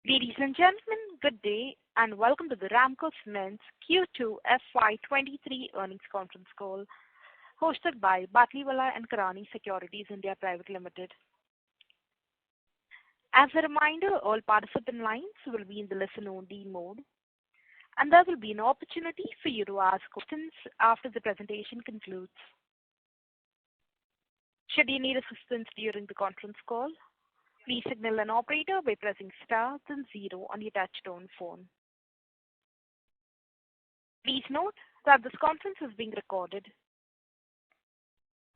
Ladies and gentlemen, good day and welcome to the Ramco Cements Q2 FY23 earnings conference call hosted by Batlivala & Karani Securities India Private Limited. As a reminder, all participant lines will be in the listen-only mode, and there will be an opportunity for you to ask questions after the presentation concludes. Should you need assistance during the conference call, please signal an operator by pressing star then 0 on your touch-tone phone. Please note that this conference is being recorded.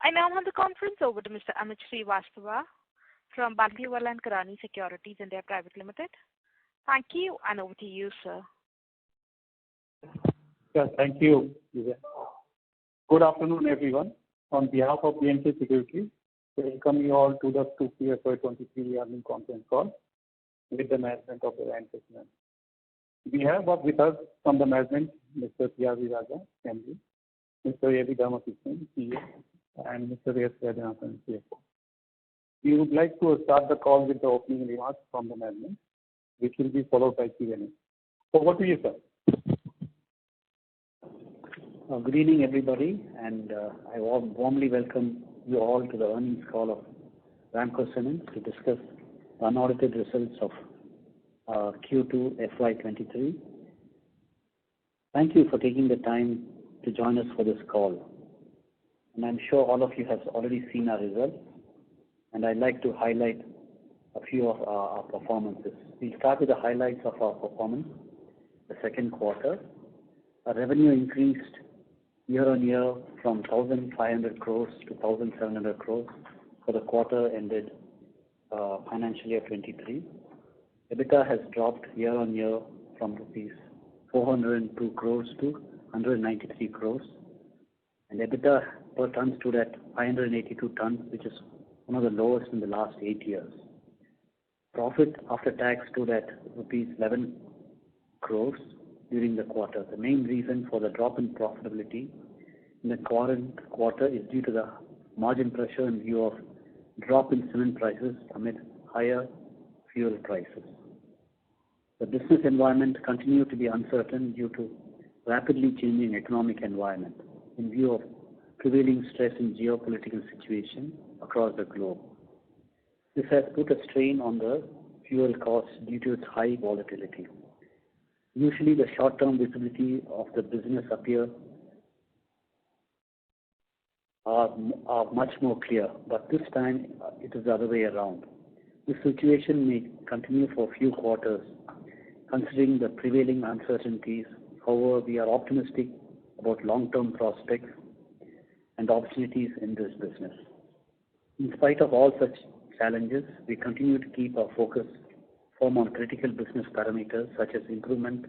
I now hand the conference over to Mr. Amit Srivastava from Batlivala & Karani Securities India Private Limited. Thank you, and over to you, sir. Yeah, thank you. Good afternoon, everyone. On behalf of BNK Securities, welcome you all to the Q2 FY23 earnings conference call with the management of the Ramco Cements. We have with us from the management Mr. T.R.V. Raja, MD, Mr. A.V. Dharmakrishnan, CEO, and Mr. S. Rajanathan, CFO. We would like to start the call with the opening remarks from the management, which will be followed by Q&A. Over to you, sir. Good evening, everybody, and I warmly welcome you all to the earnings call of Ramco Cements to discuss the unaudited results of Q2 FY23. Thank you for taking the time to join us for this call. And I'm sure all of you have already seen our results, and I'd like to highlight a few of our performances. We'll start with the highlights of our performance the second quarter. Our revenue increased year-on-year from 1,500 crores to 1,700 crores for the quarter ended financial year 23. EBITDA has dropped year-on-year from rupees 402 crores to 193 crores, and EBITDA per ton stood at 582 tons, which is one of the lowest in the last 8 years. Profit after tax stood at rupees 11 crores during the quarter. The main reason for the drop in profitability in the current quarter is due to the margin pressure in view of drop in cement prices amid higher fuel prices. The business environment continued to be uncertain due to rapidly changing economic environment in view of prevailing stress in geopolitical situation across the globe. This has put a strain on the fuel costs due to its high volatility. Usually, the short-term visibility of the business are much more clear, but this time it is the other way around. This situation may continue for a few quarters, considering the prevailing uncertainties. However, we are optimistic about long-term prospects and opportunities in this business. In spite of all such challenges, we continue to keep our focus firm on critical business parameters such as improvement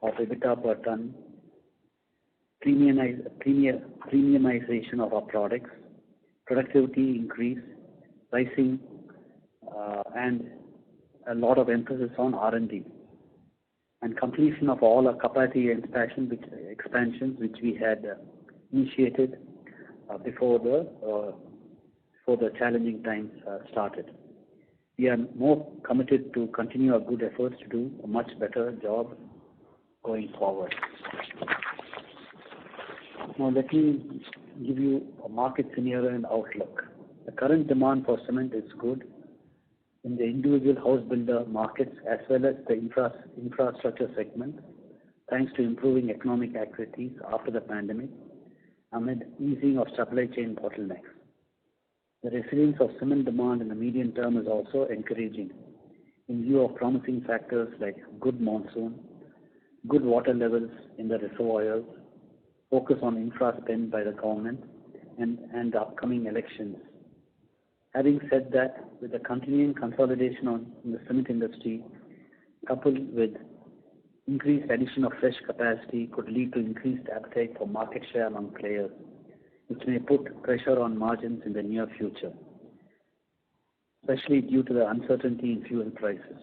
of EBITDA per ton, premiumization of our products, productivity increase, pricing, and a lot of emphasis on R&D, and completion of all our capacity expansions which we had initiated before the challenging times started. We are more committed to continue our good efforts to do a much better job going forward. Now let me give you a market scenario and outlook. The current demand for cement is good in the individual house builder markets as well as the infrastructure segment, thanks to improving economic activities after the pandemic amid easing of supply chain bottlenecks. The resilience of cement demand in the medium term is also encouraging in view of promising factors like good monsoon, good water levels in the reservoirs, focus on infra spend by the government, and the upcoming elections. Having said that, with the continuing consolidation in the cement industry, coupled with increased addition of fresh capacity, could lead to increased appetite for market share among players, which may put pressure on margins in the near future, especially due to the uncertainty in fuel prices.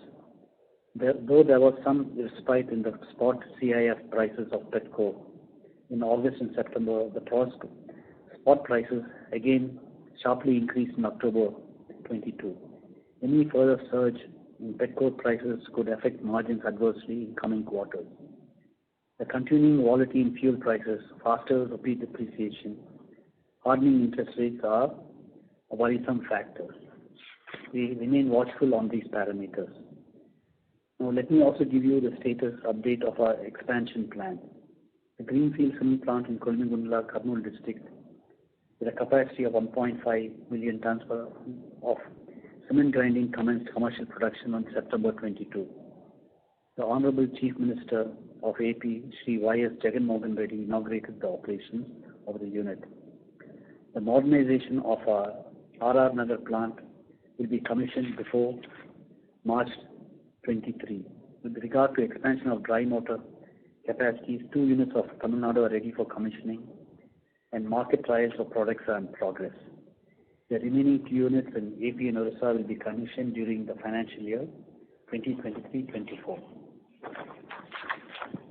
Though there was some respite in the spot CIF prices of petcoke in August and September, the spot prices again sharply increased in October 22. Any further surge in petcoke prices could affect margins adversely in coming quarters. The continuing volatility in fuel prices, faster rupee depreciation, hardening interest rates are worrisome factors. We remain watchful on these parameters. Now, let me also give you the status update of our expansion plan. The greenfield cement plant in Kolimigundla, Kurnool district, with a capacity of 1.5 million tons of cement grinding commenced commercial production on September 22. The Honorable Chief Minister of AP, Shri Y.S. Jagan Mohan Reddy, inaugurated the operations of the unit. The modernization of our R.R. Nagar plant will be commissioned before March 23. With regard to expansion of dry mortar capacities, 2 units of Tamil Nadu are ready for commissioning and market trials of products are in progress. The remaining 2 units in AP and Orissa will be commissioned during the financial year 2023-24.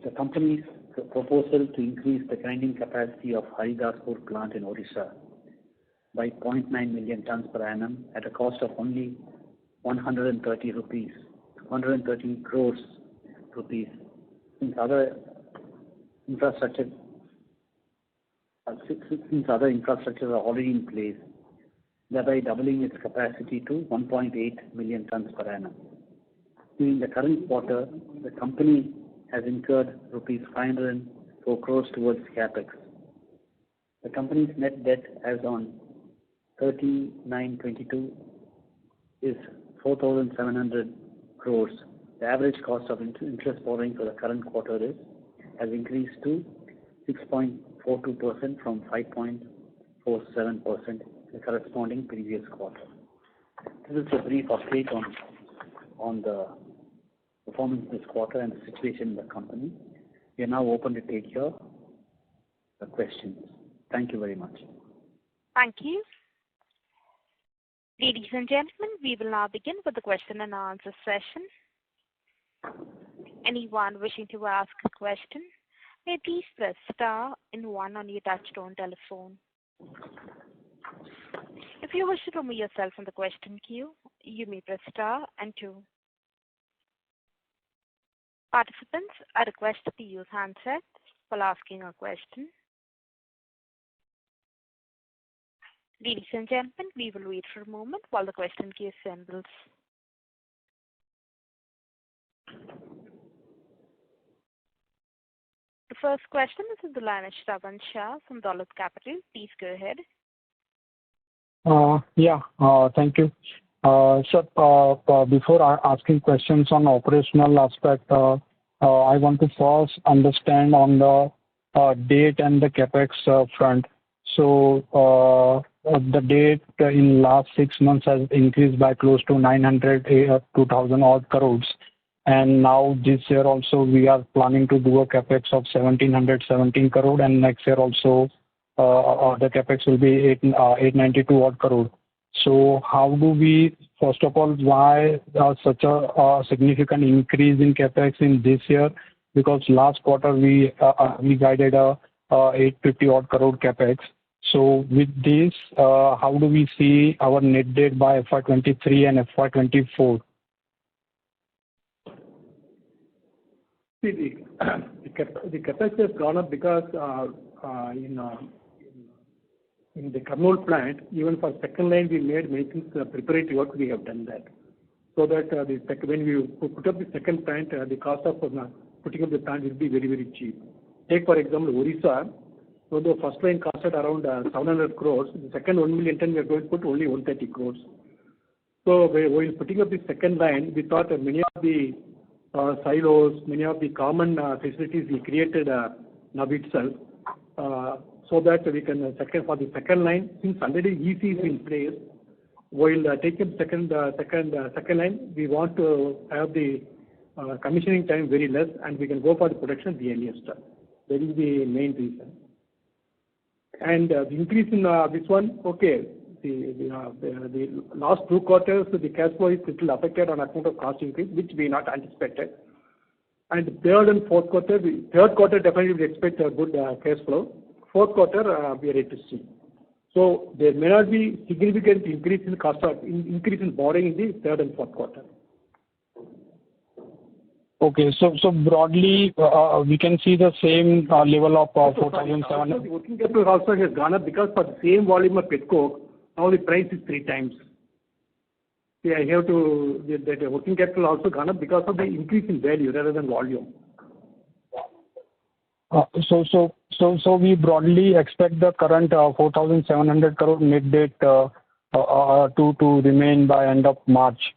The company's proposal to increase the grinding capacity of Haridaspur plant in Orissa by 0.9 million tons per annum at a cost of only 130 crores rupees, since other infrastructures are already in place, thereby doubling its capacity to 1.8 million tons per annum. During the current quarter, the company has incurred rupees 504 crores towards capex. The company's net debt as on 30/9/22 is 4,700 crores. The average cost of interest borrowing for the current quarter has increased to 6.42% from 5.47% in the corresponding previous quarter. This is a brief update on the performance this quarter and the situation in the company. We are now open to take your questions. Thank you very much. Thank you. Ladies and gentlemen, we will now begin with the question and answer session. Anyone wishing to ask a question may please press star and 1 on your touchtone telephone. If you wish to remove yourself from the question queue, you may press star and 2. Participants are requested to use handsets while asking a question. Ladies and gentlemen, we will wait for a moment while the question queue assembles. The first question is in the line of Shravan Shah from Dolat Capital. Please go ahead. Thank you. Sir, before asking questions on operational aspect, I want to first understand on the date and the capex front. So the date in last 6 months has increased by close to 2,000 odd crores. And now this year also we are planning to do a capex of 1,717 crore, and next year also the capex will be 892 odd crore. So how do we, first of all, why such a significant increase in capex in this year? Because last quarter we guided a 850 odd crore capex. So with this, how do we see our net debt by FY23 and FY24? See, the capex has gone up because in the Kurnool plant, even for second line, we made many things preparatory work. We have done that, so that when we put up the second plant, the cost of putting up the plant will be very, very cheap. Take for example Orissa. So the first line costed around 700 crores. The second 1 million ton we are going to put only 130 crores. So while putting up the second line, we thought that many of the silos, many of the common facilities we created now itself, so that we can for the second line, since already EC is in place, while taking second line, we want to have the commissioning time very less, and we can go for the production the earliest. That is the main reason. And the increase in this one, okay, the last 2 quarters, the cash flow is little affected on account of cost increase, which we not anticipated. And third and fourth quarter, third quarter definitely we expect a good cash flow. Fourth quarter, we are ready to see. So there may not be significant increase in cost of increase in borrowing in the third and fourth quarter. Okay. So broadly, we can see the same level of 4,700. The working capital also has gone up because for the same volume of petcoke, now the price is 3 times. See, I have to, the working capital also gone up because of the increase in value rather than volume. So we broadly expect the current 4,700 crore net debt to remain by end of March.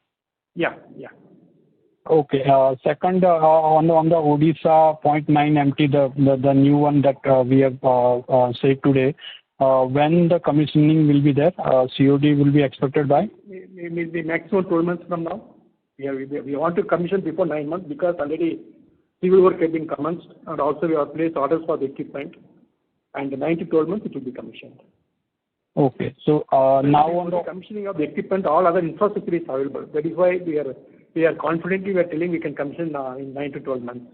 Yeah. Okay. Second, on the Odisha 0.9 MT, the new one that we have said today, when the commissioning will be there, COD will be expected by? Maybe maximum 12 months from now. We want to commission before 9 months because already civil work has been commenced and also we have placed orders for the equipment, and 9 to 12 months it will be commissioned. Okay. So now on the commissioning of the equipment, all other infrastructure is available. That is why we are confidently telling we can commission in 9 to 12 months.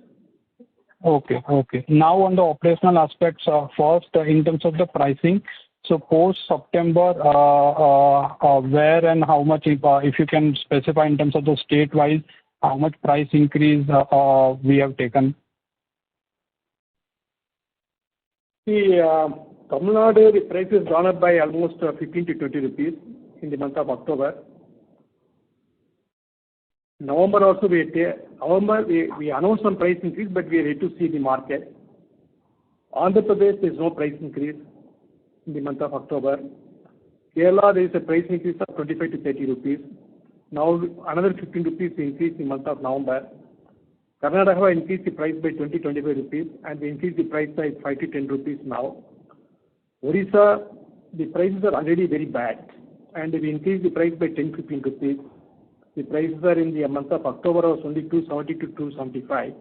Okay. Now on the operational aspects, first in terms of the pricing, so post September, where and how much, if you can specify in terms of the state-wise, how much price increase we have taken? See, Tamil Nadu, the price has gone up by almost 15 to 20 rupees in the month of October. November also we announced some price increase, but we are yet to see the market. Andhra Pradesh, there is no price increase in the month of October. Kerala, there is a price increase of 25 to 30 rupees. Now another 15 rupees increase in the month of November. Karnataka increased the price by 20-25 rupees and we increased the price by 5 to 10 rupees now. Odisha, the prices are already very bad and we increased the price by 10-15 rupees. The prices are in the month of October was only 270 to 275.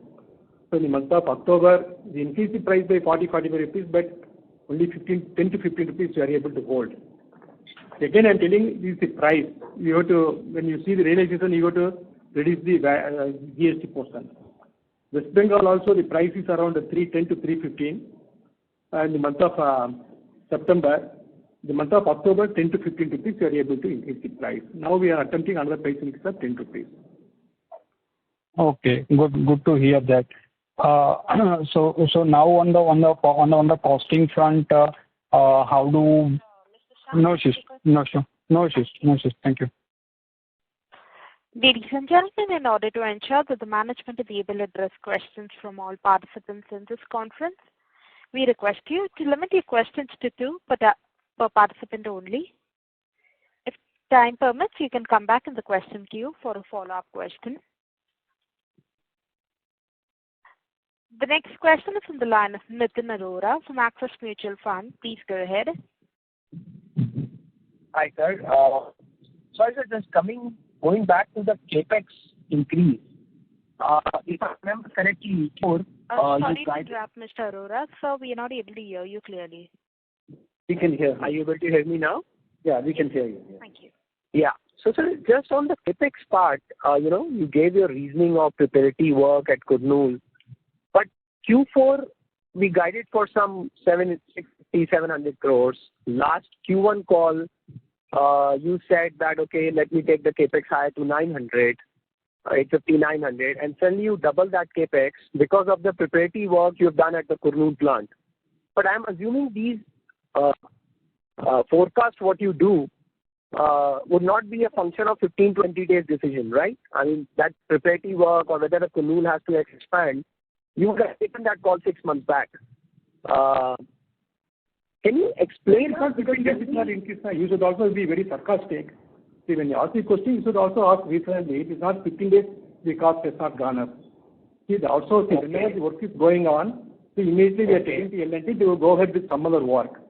So in the month of October, we increased the price by 40-45 rupees, but only 10 to 15 rupees we are able to hold. Again, I am telling this is the price. You have to, when you see the realization, you have to reduce the GST portion. West Bengal also the price is around 310 to 315. In the month of September, the month of October, 10 to 15 rupees, we are able to increase the price. Now we are attempting another price increase of 10 rupees. Okay, good to hear that. So now on the costing front, how do? No issues. Thank you. Ladies and gentlemen, in order to ensure that the management is able to address questions from all participants in this conference, we request you to limit your questions to 2 per participant only. If time permits, you can come back in the question queue for a follow-up question. The next question is from the line of Nitin Arora from Axis Mutual Fund. Please go ahead. Hi, sir. Sorry, sir, just going back to the capex increase. If I remember correctly, before sorry to interrupt, Mr. Arora. Sir, we are not able to hear you clearly. We can hear. Are you able to hear me now? Yeah, we can hear you. Yeah. Thank you. Yeah. So, sir, just on the capex part, you gave your reasoning of preparatory work at Kurnool. But Q4, we guided for some 700 crores. Last Q1 call, you said that, okay, let me take the capex higher to 900, 850, 900, and suddenly you double that capex because of the preparatory work you've done at the Kurnool plant. But I'm assuming these forecast what you do would not be a function of 15-20 days decision, right? I mean, that preparatory work or whether the Kurnool has to expand, you would have taken that call 6 months back. Can you explain? You should also be very sarcastic. See, when you ask the question, you should also ask recently. It is not 15 days the cost has not gone up. See, whenever the work is going on, so immediately we are taking the L&T to go ahead with some other work.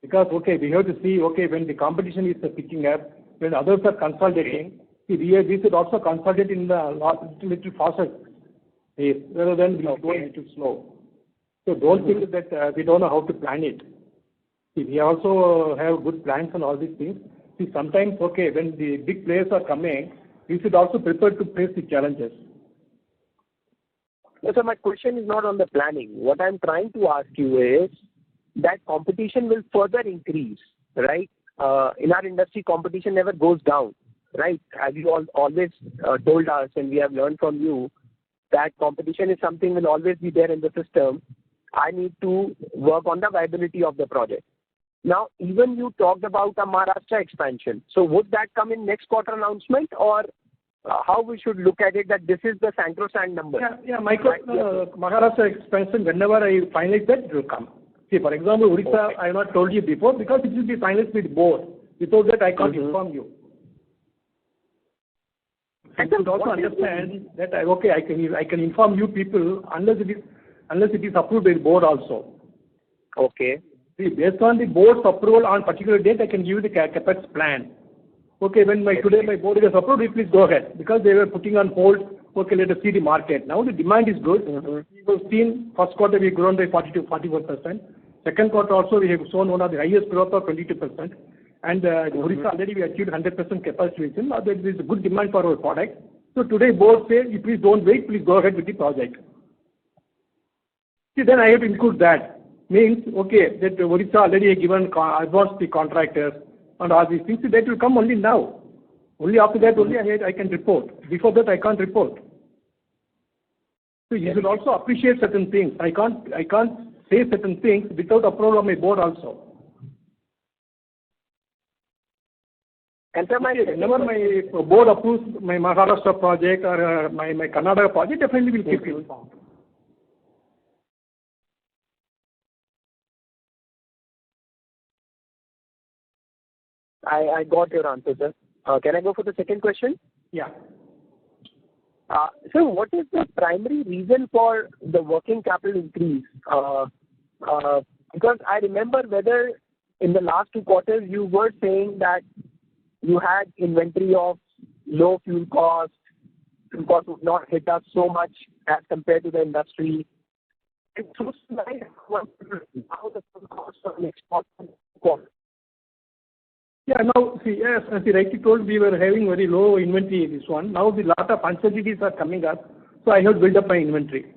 Because, okay, we have to see, okay, when the competition is picking up, when others are consolidating, see, we should also consolidate in the little faster pace rather than we go a little slow. So don't think that we don't know how to plan it. See, we also have good plans on all these things. See, sometimes, okay, when the big players are coming, we should also prepare to face the challenges. No, sir, my question is not on the planning. What I'm trying to ask you is that competition will further increase, right? In our industry, competition never goes down, right? As you always told us and we have learned from you, that competition is something will always be there in the system. I need to work on the viability of the project. Now, even you talked about a Maharashtra expansion. So would that come in next quarter announcement, or how we should look at it, that this is the sacrosanct number? Maharashtra expansion, whenever I finalize that, it will come. See, for example, Odisha, I have not told you before because it will be finalized with board. Without that, I can't inform you. You should also understand that I can inform you people unless it is approved by the board also. Okay. See, based on the board's approval on particular date, I can give you the capex plan. Okay, when today my board is approved, please go ahead, because they were putting on hold. Okay, let us see the market. Now the demand is good. We have seen first quarter we have grown by 44%. Second quarter also we have shown one of the highest growth of 22%. And Odisha already we achieved 100% capacity utilization. Now there is a good demand for our product. So today board says, please don't wait, please go ahead with the project. See, then I have to include that. Means, okay, that Odisha already given advance the contractors and all these things. That will come only now. Only after that only I can report. Before that I can't report. So you should also appreciate certain things. I can't say certain things without approval of my board also. And so whenever my board approves my Maharashtra project or my Karnataka project, definitely will keep you informed. I got your answer, sir. Can I go for the second question? Yeah. So what is the primary reason for the working capital increase? Because I remember whether in the last 2 quarters you were saying that you had inventory of low fuel costs. Fuel costs would not hit us so much as compared to the industry. It looks like how the fuel costs are next quarter. Yeah, now, see, yes, as you rightly told, we were having very low inventory in this one. Now the lot of uncertainties are coming up, so I have to build up my inventory.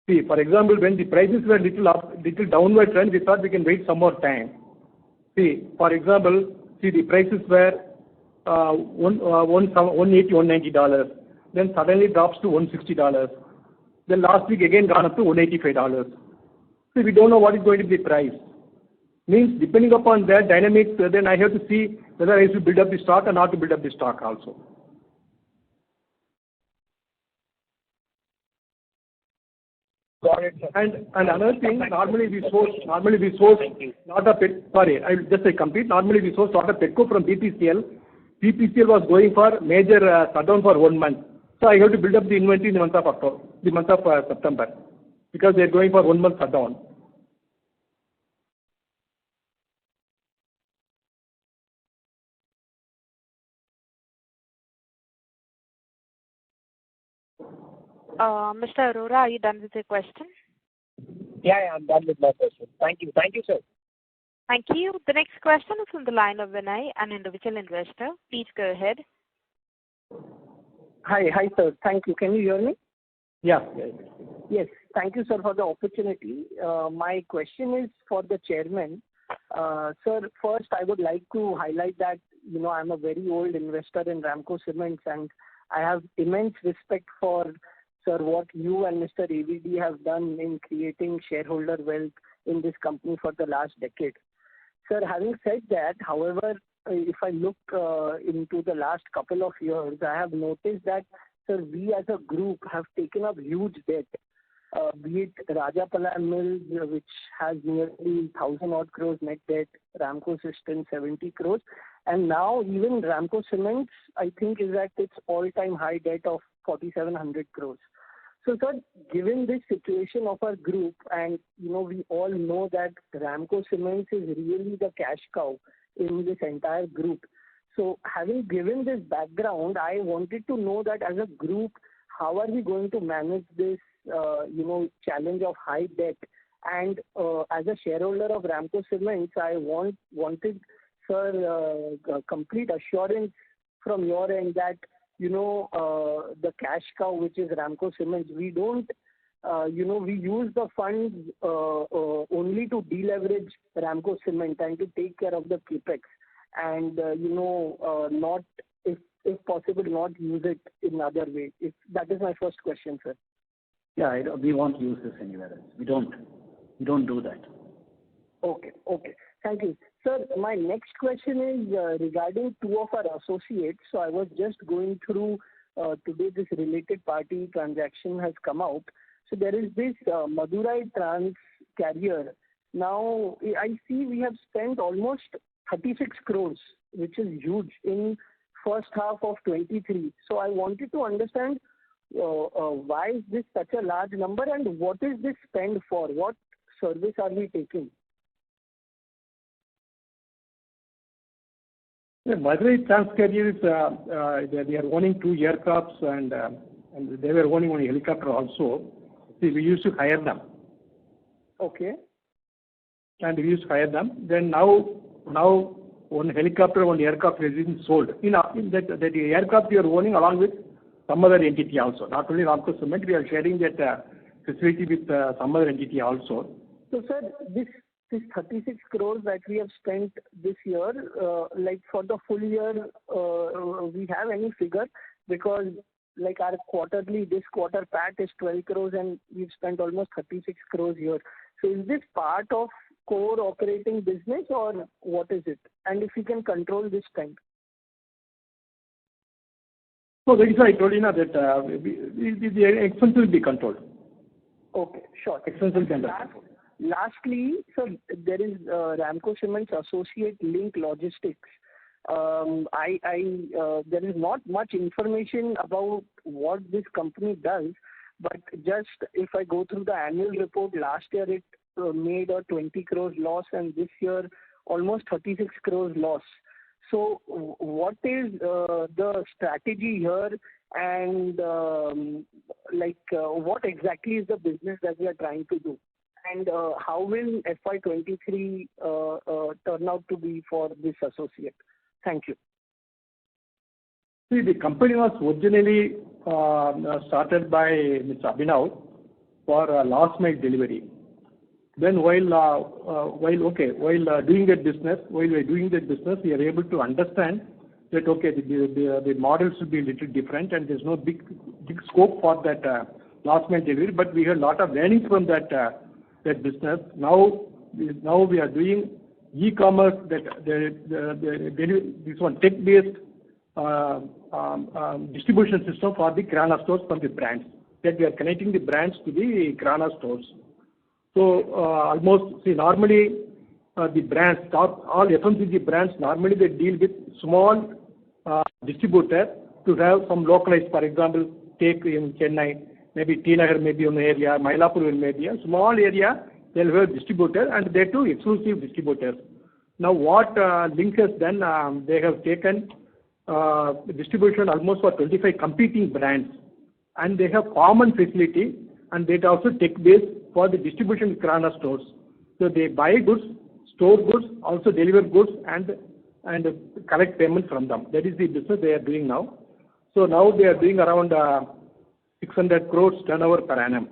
See, for example, when the prices were little downward trend, we thought we can wait some more time. See, for example, the prices were $180, $190. Then suddenly drops to $160. Then last week again gone up to $185. See, we don't know what is going to be the price. Means depending upon that dynamics, then I have to see whether I should build up the stock or not to build up the stock also. Got it, sir. And another thing, normally we source not a pet. Sorry, I will just say complete. Normally we source not a petcoke from BPCL. BPCL was going for major shutdown for 1 month, so I have to build up the inventory in the month of September, because they are going for 1 month shutdown. Mr. Arora, are you done with your question? Yeah, I'm done with my question. Thank you, sir. Thank you. The next question is from the line of Vinay, an individual investor. Please go ahead. Hi, sir. Thank you. Can you hear me? Yeah. Yes. Thank you, sir, for the opportunity. My question is for the chairman. Sir, first I would like to highlight that, I'm a very old investor in Ramco Cements, and I have immense respect for, sir, what you and Mr. AVD have done in creating shareholder wealth in this company for the last decade. Sir, having said that, however, if I look into the last couple of years, I have noticed that, sir, we as a group have taken up huge debt. Be it Rajapalaya Mills, which has nearly 1,000 odd crores net debt, Ramco Systems 70 crores, and now even Ramco Cements, I think, is at its all-time high debt of 4,700 crores. So, sir, given this situation of our group, and we all know that Ramco Cements is really the cash cow in this entire group. So, having given this background, I wanted to know that as a group, how are we going to manage this, challenge of high debt? And as a shareholder of Ramco Cements, I wanted, sir, complete assurance from your end that the cash cow, which is Ramco Cements, we don't, we use the funds only to deleverage Ramco Cement and to take care of the capex, and not, if possible not use it in other way? That is my first question, sir. Yeah, we won't use this anywhere else. We don't do that. Okay. Thank you. Sir, my next question is regarding two of our associates. So I was just going through today this related party transaction has come out. So there is this Madurai Trans carrier. Now I see we have spent almost 36 crores, which is huge in first half of 23. So I wanted to understand why is this such a large number and what is this spend for? What service are we taking? The Madurai Trans carrier is they are owning 2 aircrafts and they were owning one helicopter also. See, we used to hire them. Okay. And we used to hire them. Then now one helicopter, one aircraft has been sold. In that aircraft we are owning along with some other entity also. Not only Ramco Cement, we are sharing that facility with some other entity also. So, sir, this 36 crores that we have spent this year, like for the full year, we have any figure? Because like our quarterly, this quarter PAT is 12 crores and we've spent almost 36 crores here. So is this part of core operating business or what is it? And if you can control this spend. So that is why I told you now that the expense will be controlled. Okay, sure. Expense will be controlled. Lastly, sir, there is Ramco Cement's associate Link Logistics. There is not much information about what this company does, but just if I go through the annual report, last year it made a 20 crores loss and this year almost 36 crores loss. So what is the strategy here and what exactly is the business that we are trying to do? And how will FY23 turn out to be for this associate? Thank you. See, the company was originally started by Mr. Abhinav for last mile delivery. Then while doing that business, we are able to understand that the model should be a little different and there's no big scope for that last mile delivery. But we had a lot of learnings from that business. Now we are doing e-commerce, this one tech-based distribution system for the Kirana stores from the brands. That we are connecting the brands to the Kirana stores. So normally the brands, all FMCG brands, normally they deal with small distributor to have some localized, for example, take in Chennai, maybe T Nagar maybe an area, Mylapore maybe a small area, they'll have distributor and they too exclusive distributors. Now what Link has done, they have taken distribution almost for 25 competing brands and they have common facility and they also tech-based for the distribution of Kirana stores. So they buy goods, store goods, also deliver goods and collect payment from them. That is the business they are doing now. So now they are doing around 600 crores turnover per annum.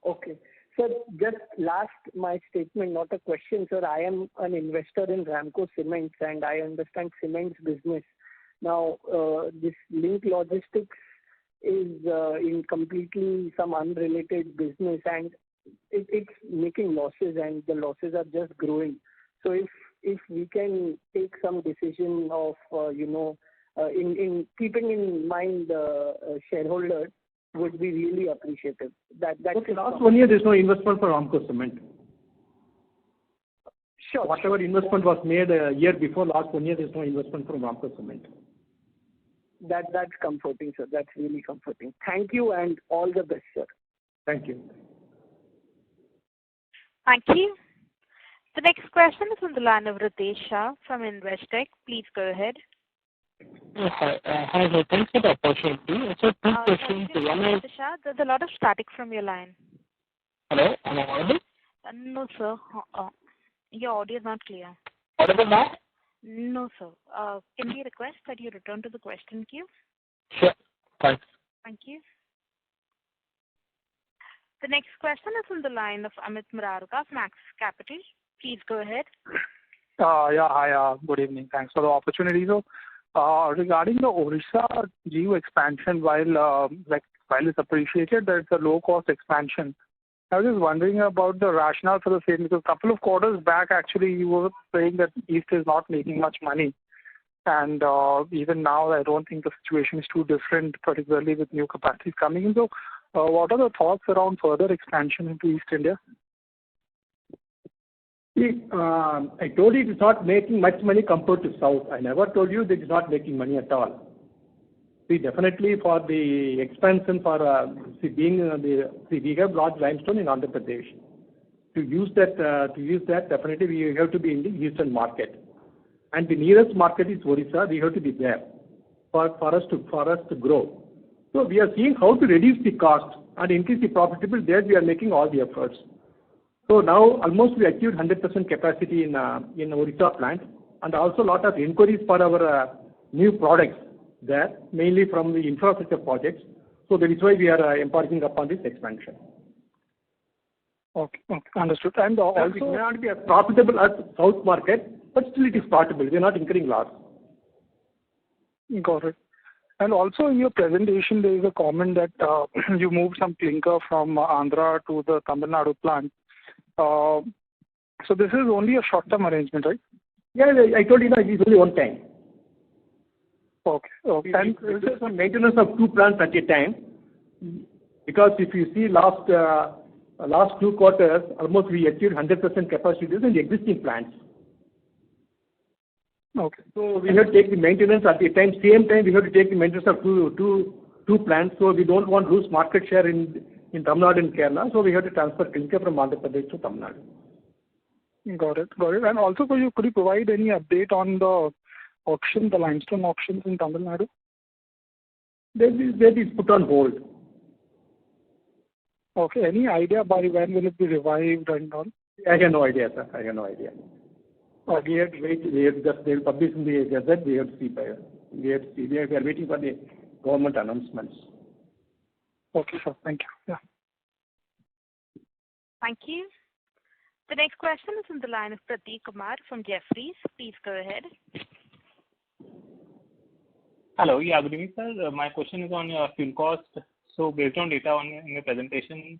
Okay. Sir, just last my statement, not a question, sir. I am an investor in Ramco Cements and I understand cements business. Now, this Link Logistics is in completely some unrelated business and it's making losses and the losses are just growing. So if we can take some decision of, in keeping in mind shareholders, would be really appreciative. Last 1 year there's no investment for Ramco Cement. Sure. Whatever investment was made a year before, last 1 year there's no investment from Ramco Cement. That's comforting, sir. That's really comforting. Thank you and all the best, sir. Thank you. Thank you. The next question is on the line of Ritesh Shah from Investec. Please go ahead. Yes, hi. Hi, sir. Thanks for the opportunity. So two questions. One is... Mr. Shah, there's a lot of static from your line. Hello, am I audible? No, sir. Your audio is not clear. Audible now? No, sir. Can we request that you return to the question queue? Sure. Thanks. Thank you. The next question is on the line of Amit Murarka from Axis Capital. Please go ahead. Hi. Good evening. Thanks for the opportunity. So, Regarding the Orissa geo expansion, while it's appreciated that it's a low-cost expansion, I was just wondering about the rationale for the same, because a couple of quarters back, actually, you were saying that East is not making much money. And even now, I don't think the situation is too different, particularly with new capacities coming in. So what are the thoughts around further expansion into East India? See, I told you it is not making much money compared to South. I never told you that it is not making money at all. See, definitely for the expansion for we have large limestone in Andhra Pradesh. To use that, definitely we have to be in the eastern market, and the nearest market is Orissa. We have to be there for us to grow. So we are seeing how to reduce the cost and increase the profitability. There we are making all the efforts. So now almost we achieved 100% capacity in Orissa plant, and also a lot of inquiries for our new products there, mainly from the infrastructure projects. So that is why we are embarking upon this expansion. Okay, understood. And also, it may not be as profitable as South market, but still it is profitable. We are not incurring loss. Got it. And also in your presentation, there is a comment that you moved some clinker from Andhra to the Tamil Nadu plant. So this is only a short-term arrangement, right? Yeah, I told you it is only one time. Okay. And this is some maintenance of two plants at a time. Because if you see last 2 quarters, almost we achieved 100% capacity in the existing plants. Okay. So we have to take the maintenance at the same time we have to take the maintenance of two plants. So we don't want to lose market share in Tamil Nadu and Kerala. So we have to transfer clinker from Andhra Pradesh to Tamil Nadu. Got it. And also, could you provide any update on the limestone auctions in Tamil Nadu? That is put on hold. Okay. Any idea by when will it be revived and all? I have no idea, sir. I have no idea. We have to wait. They will publish in the Gazette. We have to see. We are waiting for the government announcements. Okay, sir. Thank you. Yeah. Thank you. The next question is on the line of Prateek Kumar from Jefferies. Please go ahead. Hello. Yeah, good evening, sir. My question is on your fuel cost. So based on data in your presentation,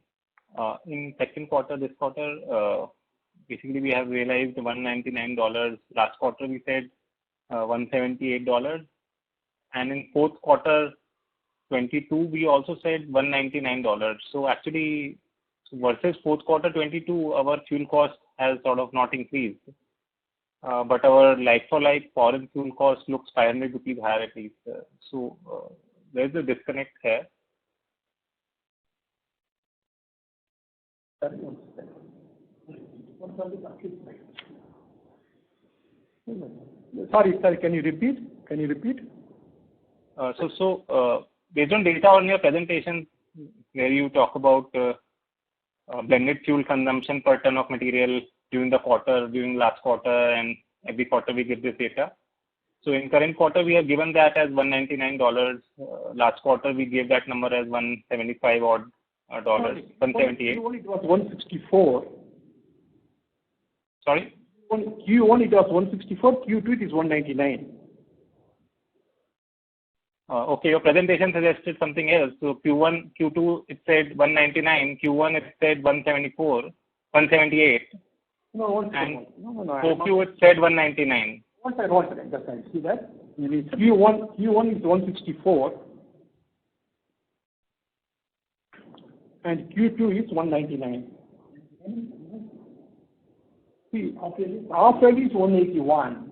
in second quarter, this quarter, basically we have realized $199. Last quarter we said $178. And in fourth quarter 22, we also said $199. So actually, versus fourth quarter 22, our fuel cost has sort of not increased. But our like-for-like foreign fuel cost looks 500 rupees higher at least. So there's a disconnect here. Sorry, can you repeat? So based on data on your presentation, where you talk about blended fuel consumption per ton of material during last quarter, and every quarter we give this data. So in current quarter, we have given that as $199. Last quarter, we gave that number as $175 odd dollars, 178. Q1 it was 164. Sorry? Q1 it was 164. Q2 it is 199. Okay, your presentation suggested something else. So Q2 it said 199. Q1 it said 178. No, and Q it said 199. One second. That's right. See that? Q1 is 164. And Q2 is 199. See, half-yearly is 181.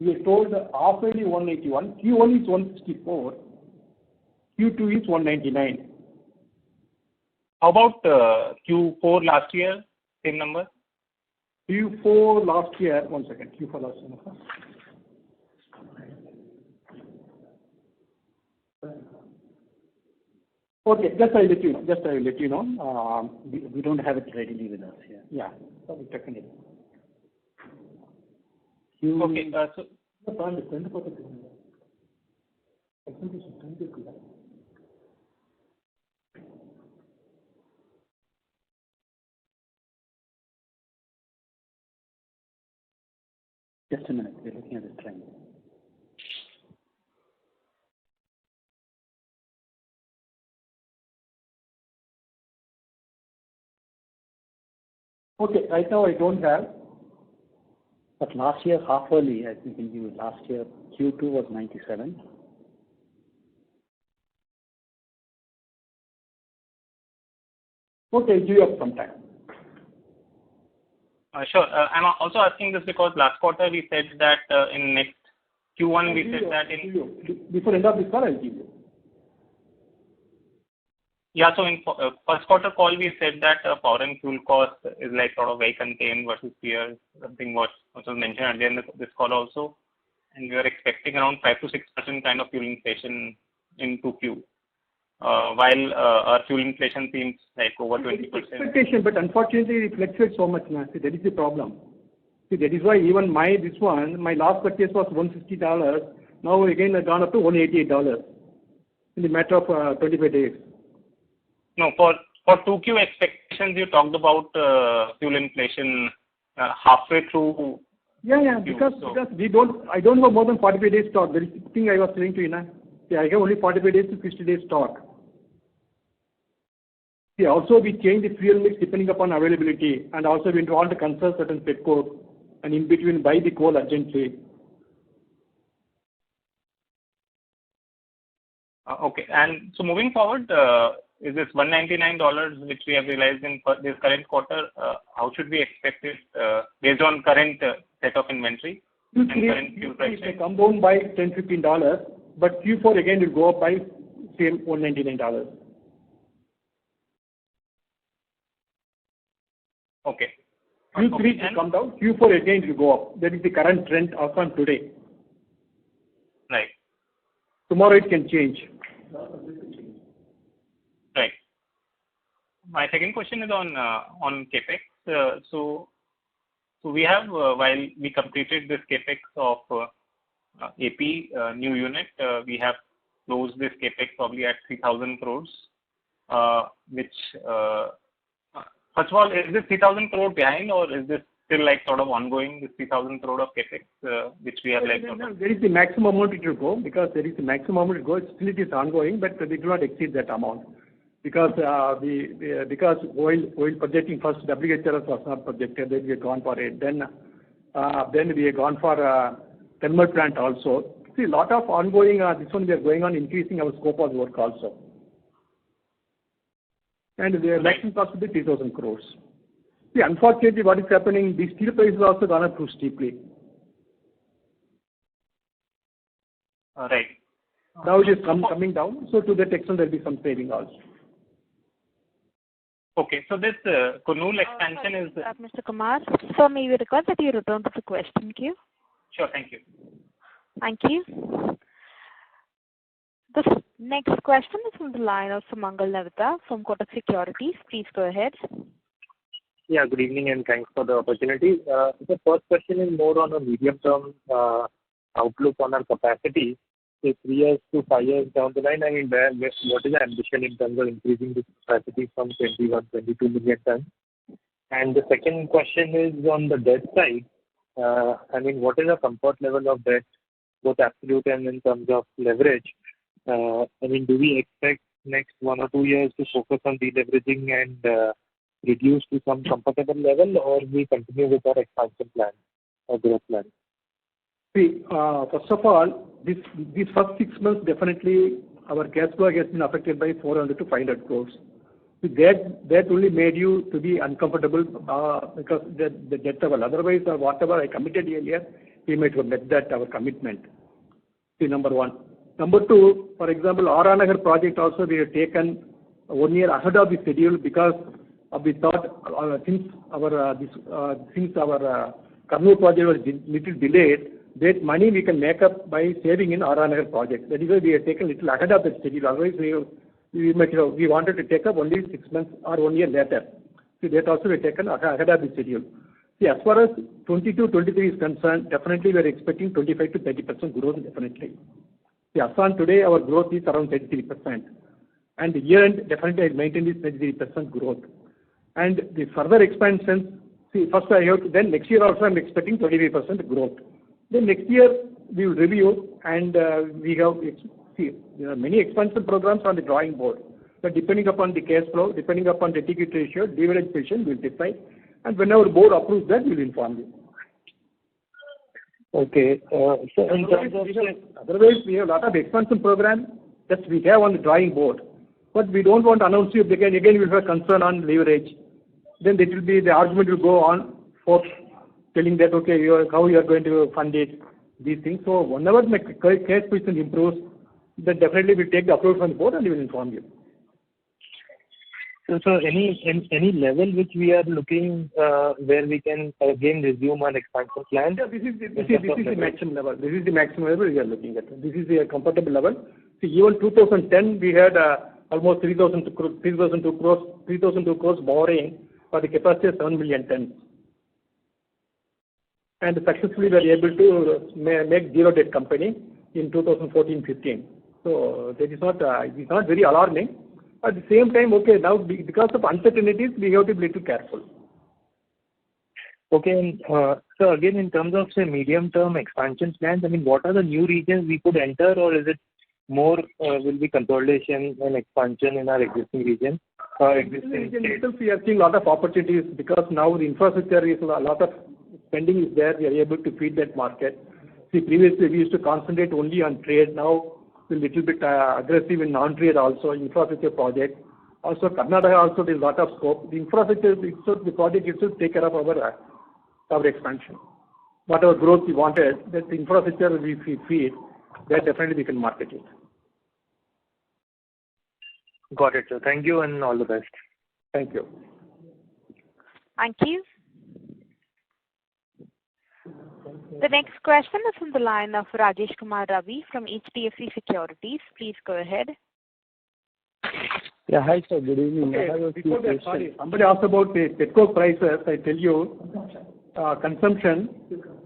We are told half-yearly 181. Q1 is 164. Q2 is 199. How about Q4 last year? Same number? Q4 last year. One second. Q4 last year. Okay, just I will let you know. We don't have it readily with us here. Yeah. Sorry, technically. Okay. Just a minute. We're looking at the trend. Okay, right now I don't have. But last year, half yearly, I think last year Q2 was 97. Okay, give up some time. Sure. I'm also asking this because last quarter we said that in next Q1 we said that in before end of this call I'll give you. Yeah, so in first quarter call we said that power and fuel cost is like sort of very contained versus peers, something what was mentioned earlier in this call also, and we are expecting around 5 to 6% kind of fuel inflation in 2Q. While our fuel inflation seems like over 20%. Expectation, but unfortunately it fluctuates so much now. See, that is the problem. See, that is why even my last purchase was $160. Now again I've gone up to $188 in the matter of 25 days. No, for 2Q expectations, you talked about fuel inflation halfway through. Yeah, because I don't have more than 45 days stock. That is the thing I was saying to you now. See, I have only 45 days to 60 days stock. See, also we change the fuel mix depending upon availability, and also we want to conserve certain pet coke, and in between buy the coal urgently. Okay, and so moving forward, is this $199 which we have realized in this current quarter? How should we expect it based on current set of inventory and current fuel price? It may come down by $10-15, but Q4 again will go up by same $199. Okay. Q3 will come down, Q4 again will go up. That is the current trend as on today. Right. Tomorrow it can change. Right. My second question is on capex. So we have while we completed this capex of AP new unit, we have closed this capex probably at 3,000 crores, which first of all, is this 3,000 crore behind, or is this still like sort of ongoing, this 3,000 crore of capex, which we have like? There is the maximum amount it will go, because there is the maximum amount it goes. Still it is ongoing, but we do not exceed that amount. Because while projecting first WHRS was not projected, then we have gone for it. Then we have gone for thermal plant also. See, a lot of ongoing, this one we are going on increasing our scope of work also. And the maximum cost will be 3,000 crores. See, unfortunately, what is happening, the steel prices also gone up too steeply. Right. Now it is coming down, so to that extent there will be some saving also. Okay, so this Kurnool expansion is... Mr. Kumar, so may we request that you return to the question queue? Sure, thank you. Thank you. The next question is from the line of Sumangal Navita from Kotak Securities. Please go ahead. Yeah, good evening and thanks for the opportunity. The first question is more on a medium-term outlook on our capacity. Say 3 years to 5 years down the line, I mean, what is the ambition in terms of increasing this capacity from 21-22 million tons? And the second question is on the debt side. I mean, what is the comfort level of debt, both absolute and in terms of leverage? I mean, do we expect next 1 or 2 years to focus on deleveraging and reduce to some comfortable level, or we continue with our expansion plan or growth plan? See, first of all, these first 6 months definitely our cash flow has been affected by 400 to 500 crores. So that only made you to be uncomfortable because the debt level. Otherwise, whatever I committed earlier, we might have met that our commitment. See, number one. Number two, for example, Aranagar project also we have taken 1 year ahead of the schedule because we thought since our Kurnool project was little delayed, that money we can make up by saving in Aranagar project. That is why we have taken little ahead of the schedule. Otherwise, we wanted to take up only 6 months or 1 year later. See, that also we have taken ahead of the schedule. See, as far as 22-23 is concerned, definitely we are expecting 25 to 30% growth definitely. See, as on today, our growth is around 33%. And the year end, definitely I maintain this 33% growth. And the further expansion, see, first I have to, then next year also I'm expecting 25% growth. Then next year we will review and we have, see, there are many expansion programs on the drawing board. But depending upon the cash flow, depending upon the ticket ratio, dividend position will decide. and whenever the board approves that, we'll inform you. Okay. So in terms of otherwise, we have a lot of expansion program that we have on the drawing board, but we don't want to announce you because again we have concern on leverage. Then it will be the argument will go on for telling that okay, how you are going to fund it, these things. So whenever my cash position improves, then definitely we take the approval from the board and we will inform you. So any level which we are looking where we can again resume our expansion plan? Yeah, this is the maximum level. This is the maximum level we are looking at. This is the comfortable level. See, even 2010 we had almost 3,002 crores borrowing for the capacity of 7 million tons. And successfully we are able to make zero debt company in 2014-15. So that is not it's not very alarming. At the same time, okay, now because of uncertainties, we have to be a little careful. Okay, so again, in terms of say medium-term expansion plans, I mean, what are the new regions we could enter, or is it more will be consolidation and expansion in our existing region? Existing region itself, we are seeing a lot of opportunities because now the infrastructure is a lot of spending is there. We are able to feed that market. See, previously we used to concentrate only on trade. Now we're a little bit aggressive in non-trade also, infrastructure project. Also, Karnataka also there's a lot of scope. The infrastructure itself, the project itself take care of our expansion. Whatever growth we wanted, that the infrastructure we feed, that definitely we can market it. Got it, sir. Thank you and all the best. Thank you. Thank you. The next question is from the line of Rajesh Kumar Ravi from HDFC Securities. Please go ahead. Yeah, hi sir. Good evening. Okay, I have a few before that, questions. sorry, somebody asked about the petcoke prices. I tell you, consumption,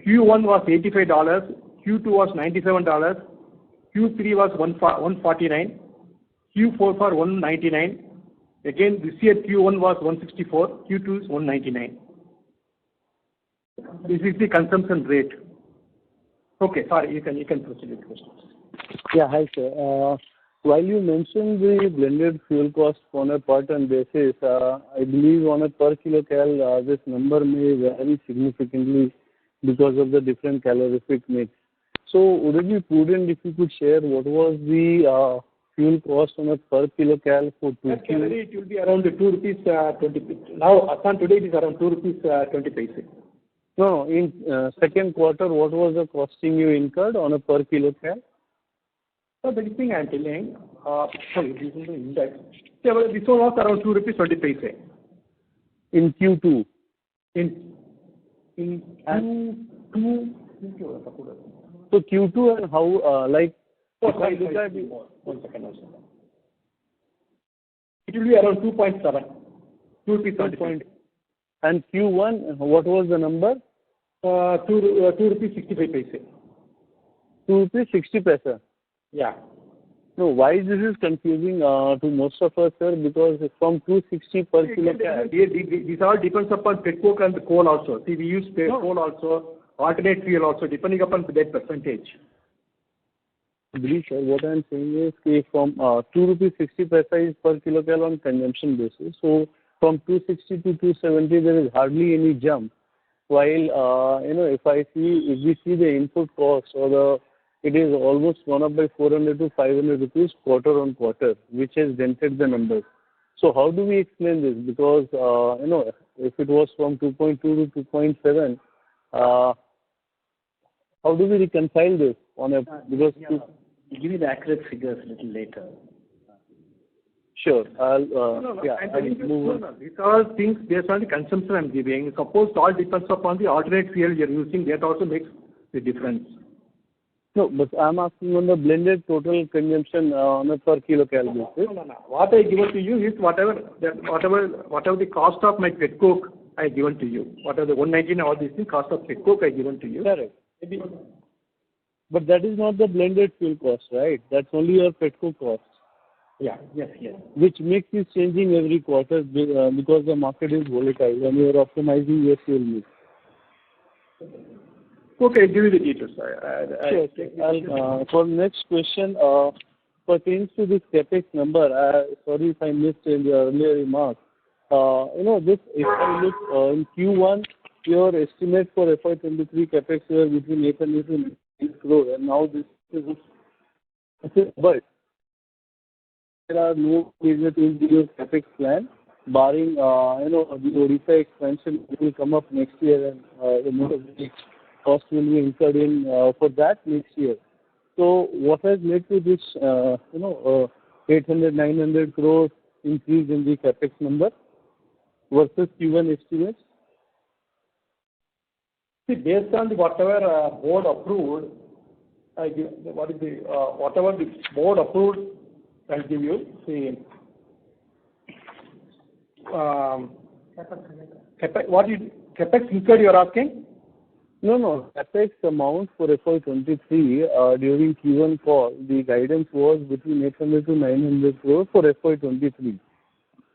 Q1 was $85, Q2 was $97, Q3 was $149, Q4 for $199. Again, this year Q1 was $164, Q2 is $199. This is the consumption rate. Okay, sorry, you can proceed with questions. Yeah, hi sir. While you mentioned the blended fuel cost on a per ton basis, I believe on a per kilocal this number may vary significantly because of the different calorific mix. So would it be prudent if you could share what was the fuel cost on a per kilocal for 2 Calorie, it will be around 2 rupees 20. Now, as on today, it is around 2 rupees 20 paise. No, in second quarter, what was the costing you incurred on a per kilocal? So the thing I am telling, sorry, this is the index. Yeah, well, this one was around 2 rupees 20 paise. In Q2? In Q2. So Q2 and how, like, one second also. It will be around 2.7. 2 rupees 20. And Q1, what was the number? 2 rupees 65 paise. 2 rupees 60 paise. Yeah. No, why this is confusing to most of us, sir? Because from 260 per kilo. This all depends upon petcoke and the coal also. See, we use coal also, alternate fuel also, depending upon that percentage. Please, sir, what I am saying is from 2 rupees 60 paise is per kilocal on consumption basis. So from 260 to 270, there is hardly any jump. While if we see the input cost it is almost gone up by 400 to 500 rupees quarter on quarter, which has dented the numbers. So how do we explain this? Because if it was from 2.2 to 2.7, how do we reconcile this because I'll give you the accurate figures a little later. Sure. These are things based on the consumption I'm giving. Suppose it all depends upon the alternate fuel you're using. That also makes the difference. No, but I'm asking on the blended total consumption on a per kilocal basis. No. What I given to you is whatever the cost of my petcoke I given to you. Whatever the 119 all these things, cost of petcoke I given to you. Correct. But that is not the blended fuel cost, right? That's only your petcoke cost. Yeah. Yes. Which mix is changing every quarter because the market is volatile and you are optimizing your fuel mix. Okay, give you the details. Sure. For next question, pertains to this capex number. Sorry if I missed in the earlier remarks. this, if I look in Q1, your estimate for FY23 capex were between 800 to 900 crore, and now this is but there are no major changes in your capex plan, barring the Odisha expansion which will come up next year, and the most of the cost will be incurred in for that next year. So what has led to this 800-900 crore increase in the capex number versus Q1 estimates? See, based on whatever board approved, whatever the board approved, I'll give you. See, capex incurred you are asking? No. Capex amount for FY23 during Q1 call, the guidance was between 800 to 900 crore for FY23.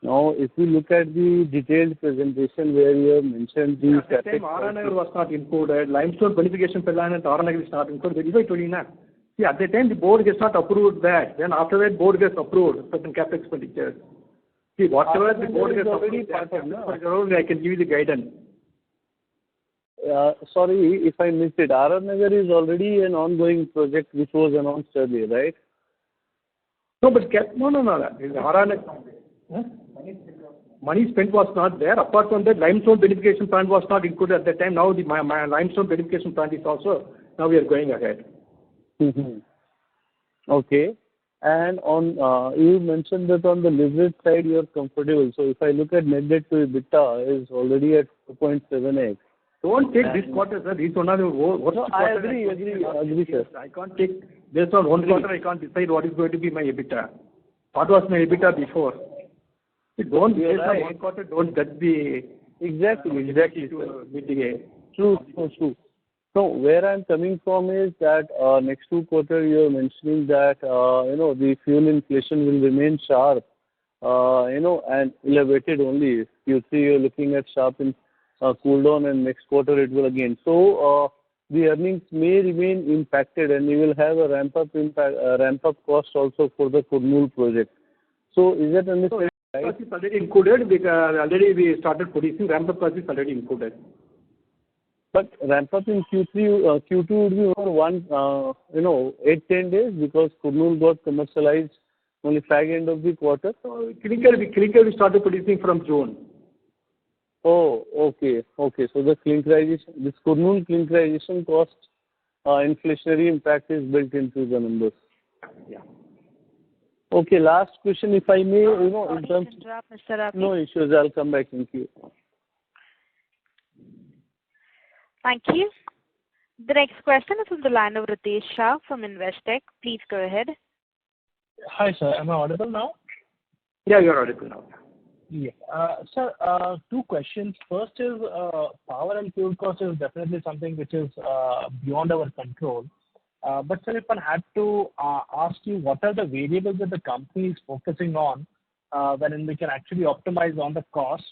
Now, if you look at the detailed presentation where you have mentioned the at that time, RNR was not included. Limestone beneficiation plan and RNR is not included. See, at the time, the board gets not approved that. Then after that, board gets approved certain capex expenditures. See, whatever the board gets approved, I can give you the guidance. Sorry if I missed it. Nagar is already an ongoing project which was announced earlier, right? No, but money spent was not there. Apart from that, limestone beneficiation plant was not included at that time. Now my limestone beneficiation plant is also, now we are going ahead. Mm-hmm. Okay. And on you mentioned that on the leverage side you are comfortable. So if I look at net debt to EBITDA is already at 2.7x. Don't take this quarter, sir. This one of the worst quarter. I agree, sir. I can't take, based on one quarter, I can't decide what is going to be my EBITDA. What was my EBITDA before? Don't based on one quarter, don't judge the... Exactly. True. So where I'm coming from is that next 2 quarters you are mentioning that the fuel inflation will remain sharp, and elevated only. Q3 you're looking at sharp cool down, and next quarter it will again. So the earnings may remain impacted, and you will have a ramp up cost also for the Kurnool project. So is that understood? Cost is already included because already we started producing. Ramp up cost is already included. But ramp up in Q2 would be over 8-10 days because Kurnool got commercialized only fag end of the quarter. So clinker we started producing from June. Oh, okay. So the clinkerization, this Kurnool clinkerization cost, inflationary impact is built into the numbers. Yeah. Okay, last question, if I may, in terms. Mr. Ravi. No issues. I'll come back. Thank you. Thank you. The next question is from the line of Ritesh Shah from Investec. Please go ahead. Hi, sir. Am I audible now? Yeah, you're audible now. Yeah. Sir, 2 questions. First is power and fuel cost is definitely something which is beyond our control. But sir, if I had to ask you, what are the variables that the company is focusing on wherein we can actually optimize on the cost?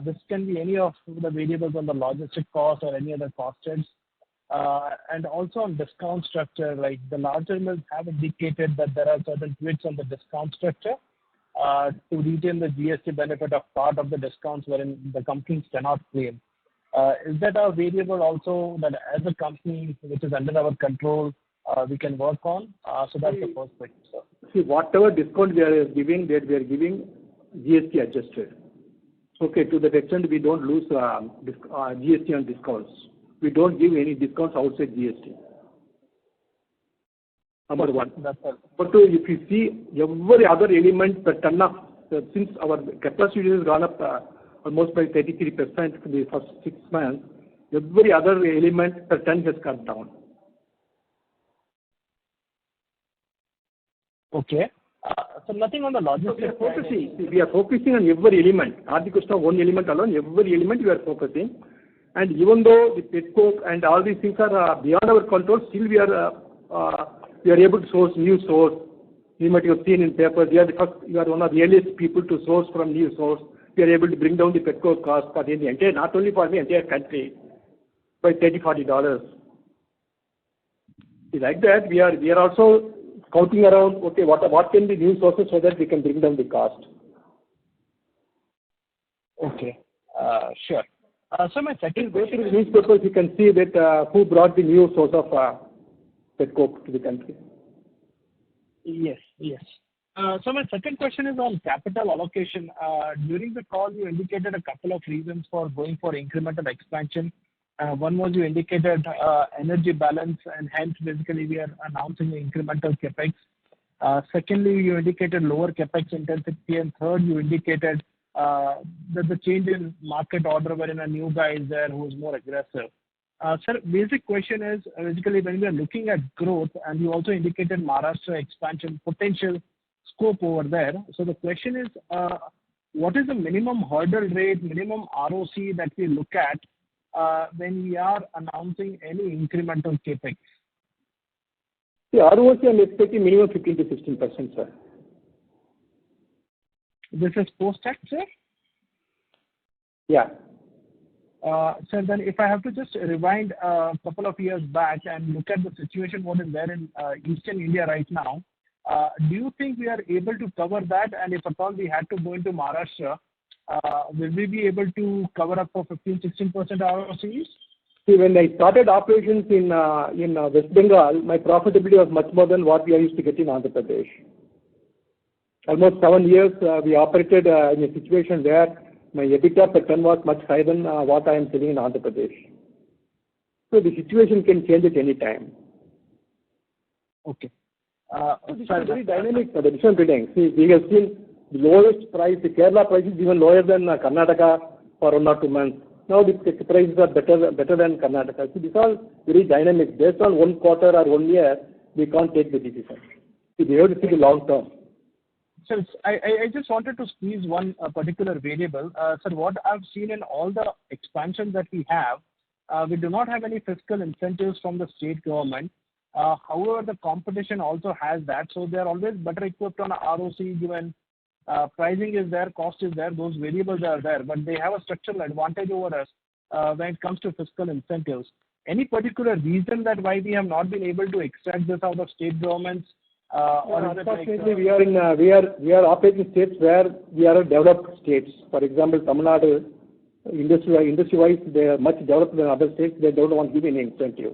This can be any of the variables on the logistic cost or any other cost heads. And also on discount structure, like the larger mills have indicated that there are certain tweaks on the discount structure to retain the GST benefit of part of the discounts wherein the companies cannot claim. Is that a variable also that as a company which is under our control we can work on? So that's the first question, sir. See, whatever discount we are giving, that we are giving GST adjusted. Okay, to that extent we don't lose GST on discounts. We don't give any discounts outside GST. Number one. Number 2, if you see every other element per ton of, since our capacity has gone up almost by 33% for the first 6 months, every other element per ton has come down. Okay. So nothing on the logistics. We are focusing on every element. Not the question of one element alone. Every element we are focusing. And even though the petcoke and all these things are beyond our control, still we are able to source new source. You might have seen in papers, we are one of the earliest people to source from new source. We are able to bring down the petcoke cost for the entire, not only for the entire country, by $30-40. Like that, we are also scouting around, okay, what can be new sources so that we can bring down the cost. Okay. Sure. So my second Go question through the newspapers, you can see that who brought the new source of petcoke to the country. Yes. So my second question is on capital allocation. During the call, you indicated a couple of reasons for going for incremental expansion. One was you indicated energy balance, and hence basically we are announcing the incremental capex. Secondly, you indicated lower capex intensity, and third, you indicated that the change in market order wherein a new guy is there who is more aggressive. Sir, basic question is basically when we are looking at growth, and you also indicated Maharashtra expansion potential scope over there. So the question is, what is the minimum hurdle rate, minimum ROC that we look at when we are announcing any incremental capex? The ROC I'm expecting minimum 15 to 16%, sir. This is post-tax, sir? Yeah. Sir, then if I have to just rewind a couple of years back and look at the situation what is there in Eastern India right now, do you think we are able to cover that? And if at all we had to go into Maharashtra, will we be able to cover up for 15-16% ROCs? See, when I started operations in West Bengal, my profitability was much more than what we are used to get in Andhra Pradesh. Almost 7 years we operated in a situation where my EBITDA per ton was much higher than what I am selling in Andhra Pradesh. So the situation can change at any time. Okay. This is very dynamic for the different bidding. See, we have seen the lowest price, the Kerala price is even lower than Karnataka for 1 or 2 months. Now the prices are better than Karnataka. So these are very dynamic. Based on 1 quarter or 1 year, we can't take the decision. See, we have to see the long term. Sir, I just wanted to squeeze one particular variable. Sir, what I've seen in all the expansions that we have, we do not have any fiscal incentives from the state government. However, the competition also has that, so they are always better equipped on a ROC given pricing is there, cost is there, those variables are there, but they have a structural advantage over us when it comes to fiscal incentives. Any particular reason that why we have not been able to extract this out of state governments? Unfortunately, we are operating states where we are developed states. For example, Tamil Nadu, industry-wise, they are much developed than other states. They don't want to give any incentive.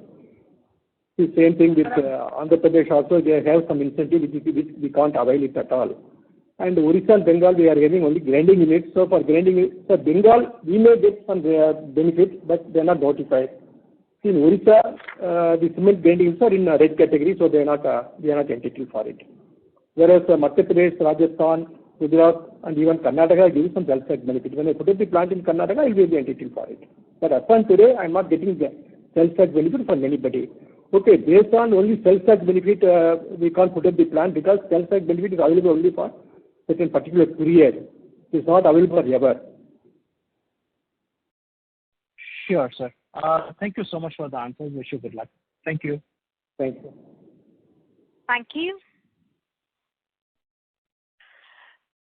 The same thing with Andhra Pradesh also. They have some incentive which we can't avail it at all. And Orissa and Bengal, we are having only grinding units. So for grinding units, for Bengal, we may get some benefit, but they are not notified. In Orissa, the cement grinding units are in a red category, so they are not entitled for it. Whereas Madhya Pradesh, Rajasthan, Gujarat, and even Karnataka give some sales-tax benefit. When I put up the plant in Karnataka, I will be entitled for it. But as on today, I am not getting the sales-tax benefit from anybody. Okay, based on only sales-tax benefit, we can't put up the plant because sales-tax benefit is available only for certain particular period. It is not available forever. Sure, sir. Thank you so much for the answers. Wish you good luck. Thank you. Thank you. Thank you.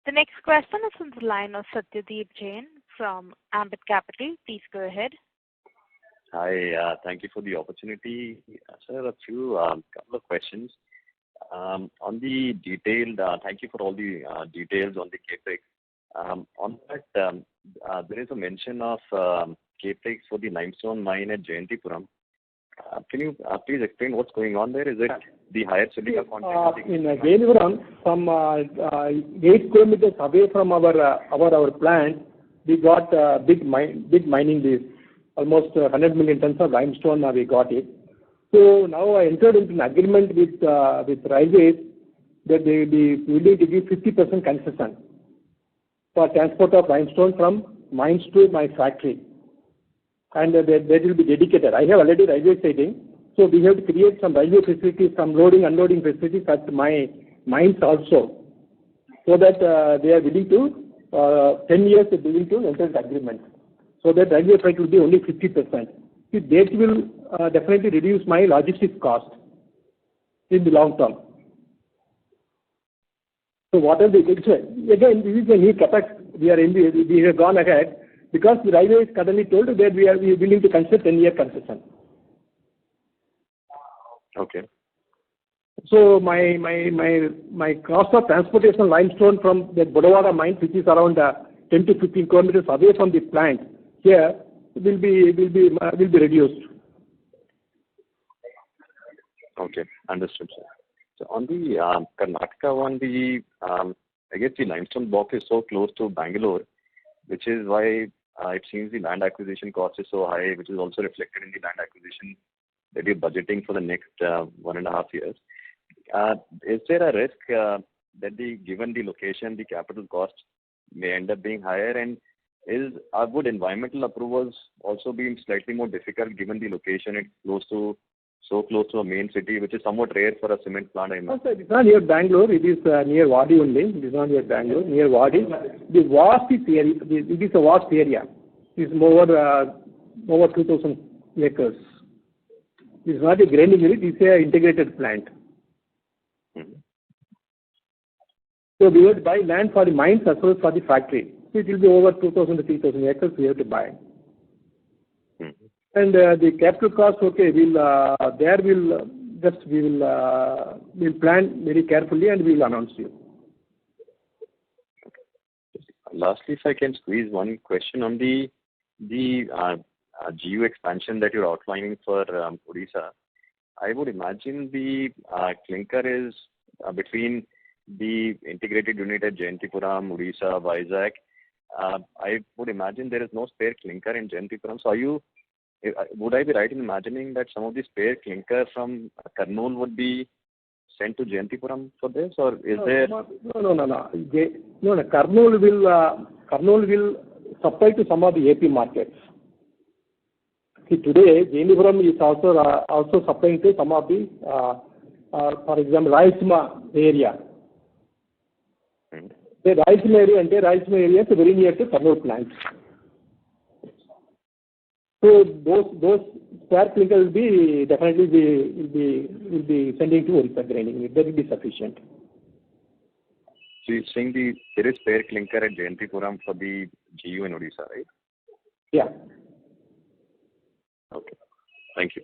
The next question is from the line of Satyadeep Jain from Ambit Capital. Please go ahead. Hi, thank you for the opportunity. Sir, a few couple of questions. On the detailed, thank you for all the details on the capex. On that, there is a mention of capex for the limestone mine at Jayantipuram. Can you please explain what's going on there? Is it the higher silica content? In Jayantipuram, some 8 kilometers away from our plant, we got big mining lease. Almost 100 million tons of limestone we got it. So now I entered into an agreement with railways that they will be willing to give 50% concession for transport of limestone from mines to my factory. And that will be dedicated. I have already railway siding. So we have to create some railway facilities, some loading, unloading facilities at my mines also. So that they are willing to, 10 years they are willing to enter the agreement. So that railway freight will be only 50%. See, that will definitely reduce my logistics cost in the long term. So what are the again? This is a new capex. We have gone ahead because the railway is currently told that we are willing to consider 10-year concession. Okay. So my cost of transportation limestone from the Bodawada mine, which is around 10 to 15 kilometers away from the plant, here will be reduced. Okay, understood, sir. So on the Karnataka one, I guess the limestone block is so close to Bangalore, which is why it seems the land acquisition cost is so high, which is also reflected in the land acquisition that you're budgeting for the next 1.5 years. Is there a risk that given the location, the capital cost may end up being higher, and would environmental approvals also be slightly more difficult given the location? It's so close to a main city, which is somewhat rare for a cement plant. I know. No, sir, it's not near Bangalore. It is near Wadi only. It is not near Bangalore. Near Wadi. The vast area. It is a vast area. It is over 2,000 acres. It is not a grinding unit. It is an integrated plant. Mm-hmm. So we have to buy land for the mines as well as for the factory. So it will be over 2,000 to 3,000 acres we have to buy. Mm-hmm. And the capital cost, okay, we'll plan very carefully and we'll announce you. Lastly, if I can squeeze one question on the GU expansion that you're outlining for Odisha. I would imagine the clinker is between the integrated unit at Jayantipuram, Odisha, Vizag. I would imagine there is no spare clinker in Jayantipuram. So would I be right in imagining that some of the spare clinker from Kurnool would be sent to Jayantipuram for this, or is there? No. Kurnool will supply to some of the AP markets. See, today Jayantipuram is also supplying to some of the, for example, Rayalaseema area. Mm-hmm. The Rayalaseema area is very near to Kurnool plant. So those spare clinker will be sending to Odisha grinding unit. That will be sufficient. So you're saying there is spare clinker at Jayantipuram for the GU in Odisha, right? Yeah. Okay. Thank you.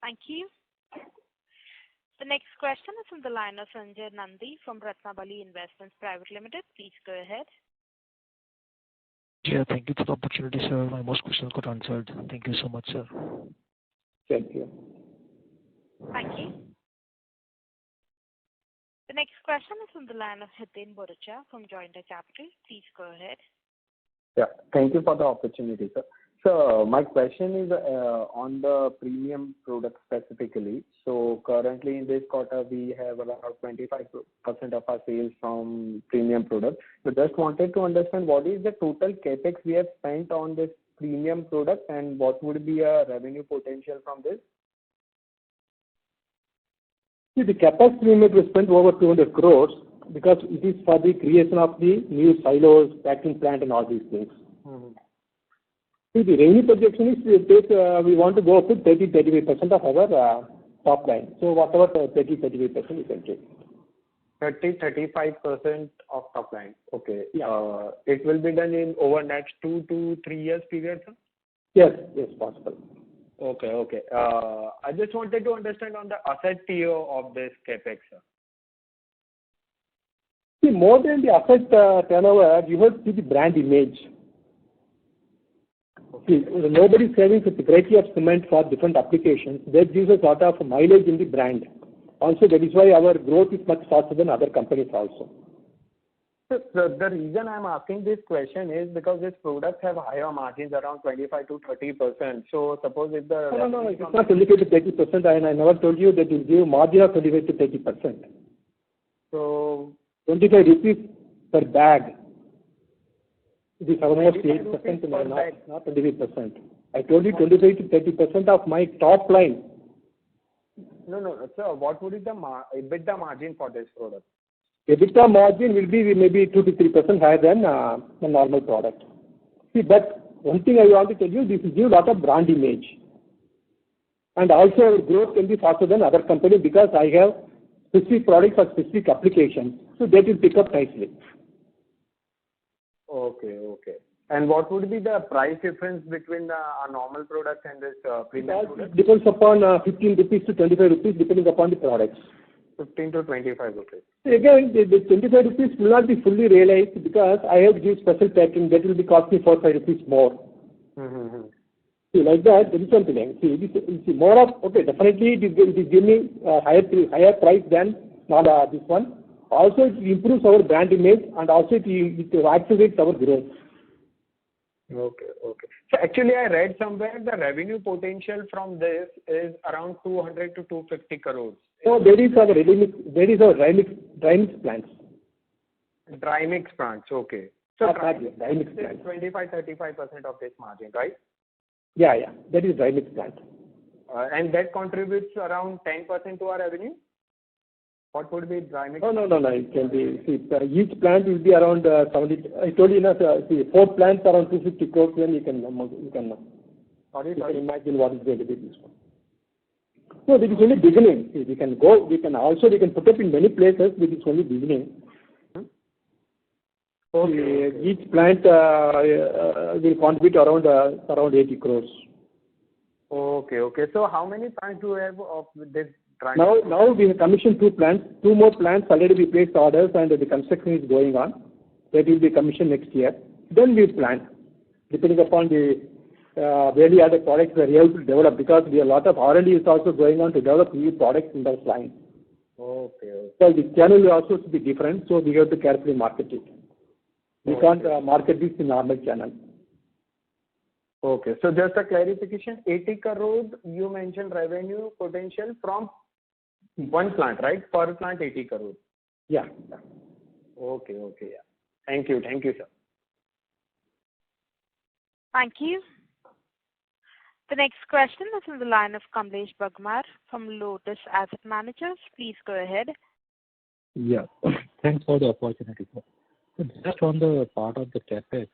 Thank you. The next question is from the line of Sanjay Nandi from Ratnabali Investments Private Limited. Please go ahead. Yeah, thank you for the opportunity, sir. My most questions got answered. Thank you so much, sir. Thank you. Thank you. The next question is from the line of Hiten Boricha from Jointer Capital. Please go ahead. Yeah, thank you for the opportunity, sir. So my question is on the premium product specifically. So currently in this quarter, we have around 25% of our sales from premium product. So just wanted to understand what is the total capex we have spent on this premium product and what would be a revenue potential from this? See, the capex limit was spent over 200 crores because it is for the creation of the new silos, packing plant and all these things. Mm-hmm. See, the revenue projection is we want to go up to 30-35% of our top line. So whatever 30-35% you can take. 30-35% of top line. Okay. Yeah. It will be done in over next 2 to 3 years period, sir? Yes, possible. Okay. I just wanted to understand on the asset TO of this capex, sir. See, more than the asset turnover, you have to see the brand image. See, nobody is selling such a variety of cement for different applications. That gives us a lot of mileage in the brand. Also, that is why our growth is much faster than other companies also. So the reason I'm asking this question is because these products have higher margins around 25 to 30%. So suppose if the... No, it's not 25 to 30%. I never told you that you give margin of 25 to 30%. So 25 rupees per bag. It is almost 8%, not 25%. I told you 25 to 30% of my top line. No. Sir, what would be the EBITDA margin for this product? EBITDA margin will be maybe 2 to 3% higher than the normal product. See, but one thing I want to tell you, this will give a lot of brand image. And also our growth can be faster than other companies because I have specific products for specific applications. So that will pick up nicely. Okay. And what would be the price difference between a normal product and this premium product? It depends upon 15 rupees to 25 rupees depending upon the products. 15 to 25 rupees. Again, the 25 rupees will not be fully realized because I have to give special packing. That will be cost me 4 5 rupees more. See, like that, there is something. See, more of, okay, definitely it is giving me higher price than not this one. Also, it improves our brand image and also it accelerates our growth. Okay. So actually, I read somewhere the revenue potential from this is around 200 to 250 crores. So there is our dry mix plants. Dry mix plants, okay. So dry mix plants. 25-35% of this margin, right? Yeah. That is dry mix plant. And that contributes around 10% to our revenue? What would be dry mix? No. It can be, each plant will be around 70. I told you, 4 plants around 250 crores, then you can imagine what is going to be this one. No, this is only beginning. See, we can put up in many places, but it's only beginning. Okay. Each plant will contribute around 80 crores. Okay. So how many plants do you have of this? Now we have commissioned 2 plants. 2 more plants already we placed orders and the construction is going on. That will be commissioned next year. Then we plan, depending upon the value added products we are able to develop, because we have a lot of R&D is also going on to develop new products in those lines. Okay. So the channel will also be different, so we have to carefully market it. We can't market this in normal channel. Okay. So just a clarification, 80 crore you mentioned revenue potential from one plant, right? Per plant 80 crore. Yeah. Okay. Yeah. Thank you, sir. Thank you. The next question is on the line of Kamlesh Bagmar from Lotus Asset Managers. Please go ahead. Yeah. Thanks for the opportunity, sir. So just on the part of the CapEx,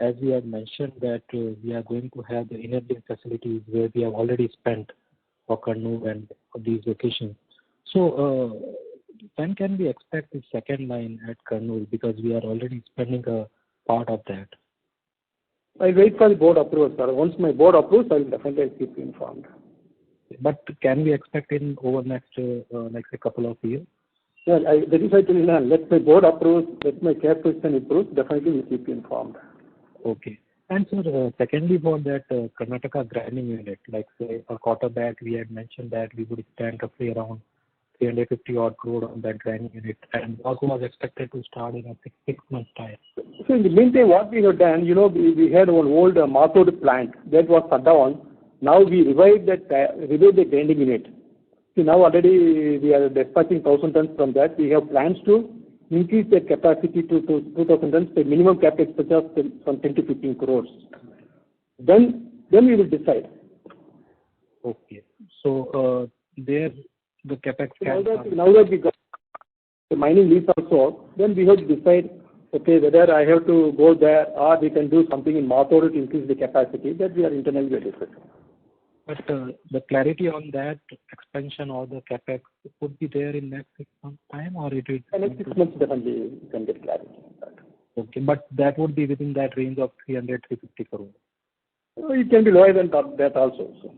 as we have mentioned that we are going to have the enabling facilities where we have already spent for Kurnool and these locations. So when can we expect the second line at Kurnool, because we are already spending a part of that? I wait for the board approval, sir. Once my board approves, I will definitely keep you informed. But can we expect in over next a couple of years? Yeah, that is why I tell you now. Let my board approve, let my cash position improve, definitely we'll keep you informed. Okay. And sir, secondly, for that Karnataka grinding unit, like say a quarter back, we had mentioned that we would spend roughly around 350 odd crore on that grinding unit, and work was expected to start in a six months time. So in the meantime, what we have done, we had one old Mathod plant that was shut down. Now we revived the grinding unit. See, now already we are dispatching 1,000 tons from that. We have plans to increase the capacity to 2,000 tons, the minimum capex from 10 to 15 crores. Then we will decide. Okay. So there the capex now that we got the mining lease also, then we have to decide, okay, whether I have to go there or we can do something in Mathod to increase the capacity. That we are internally discussing. But the clarity on that expansion or the capex would be there in next 6 months time, or it will? In next 6 months definitely you can get clarity on that. Okay, but that would be within that range of 300-350 crore. It can be lower than that also. So.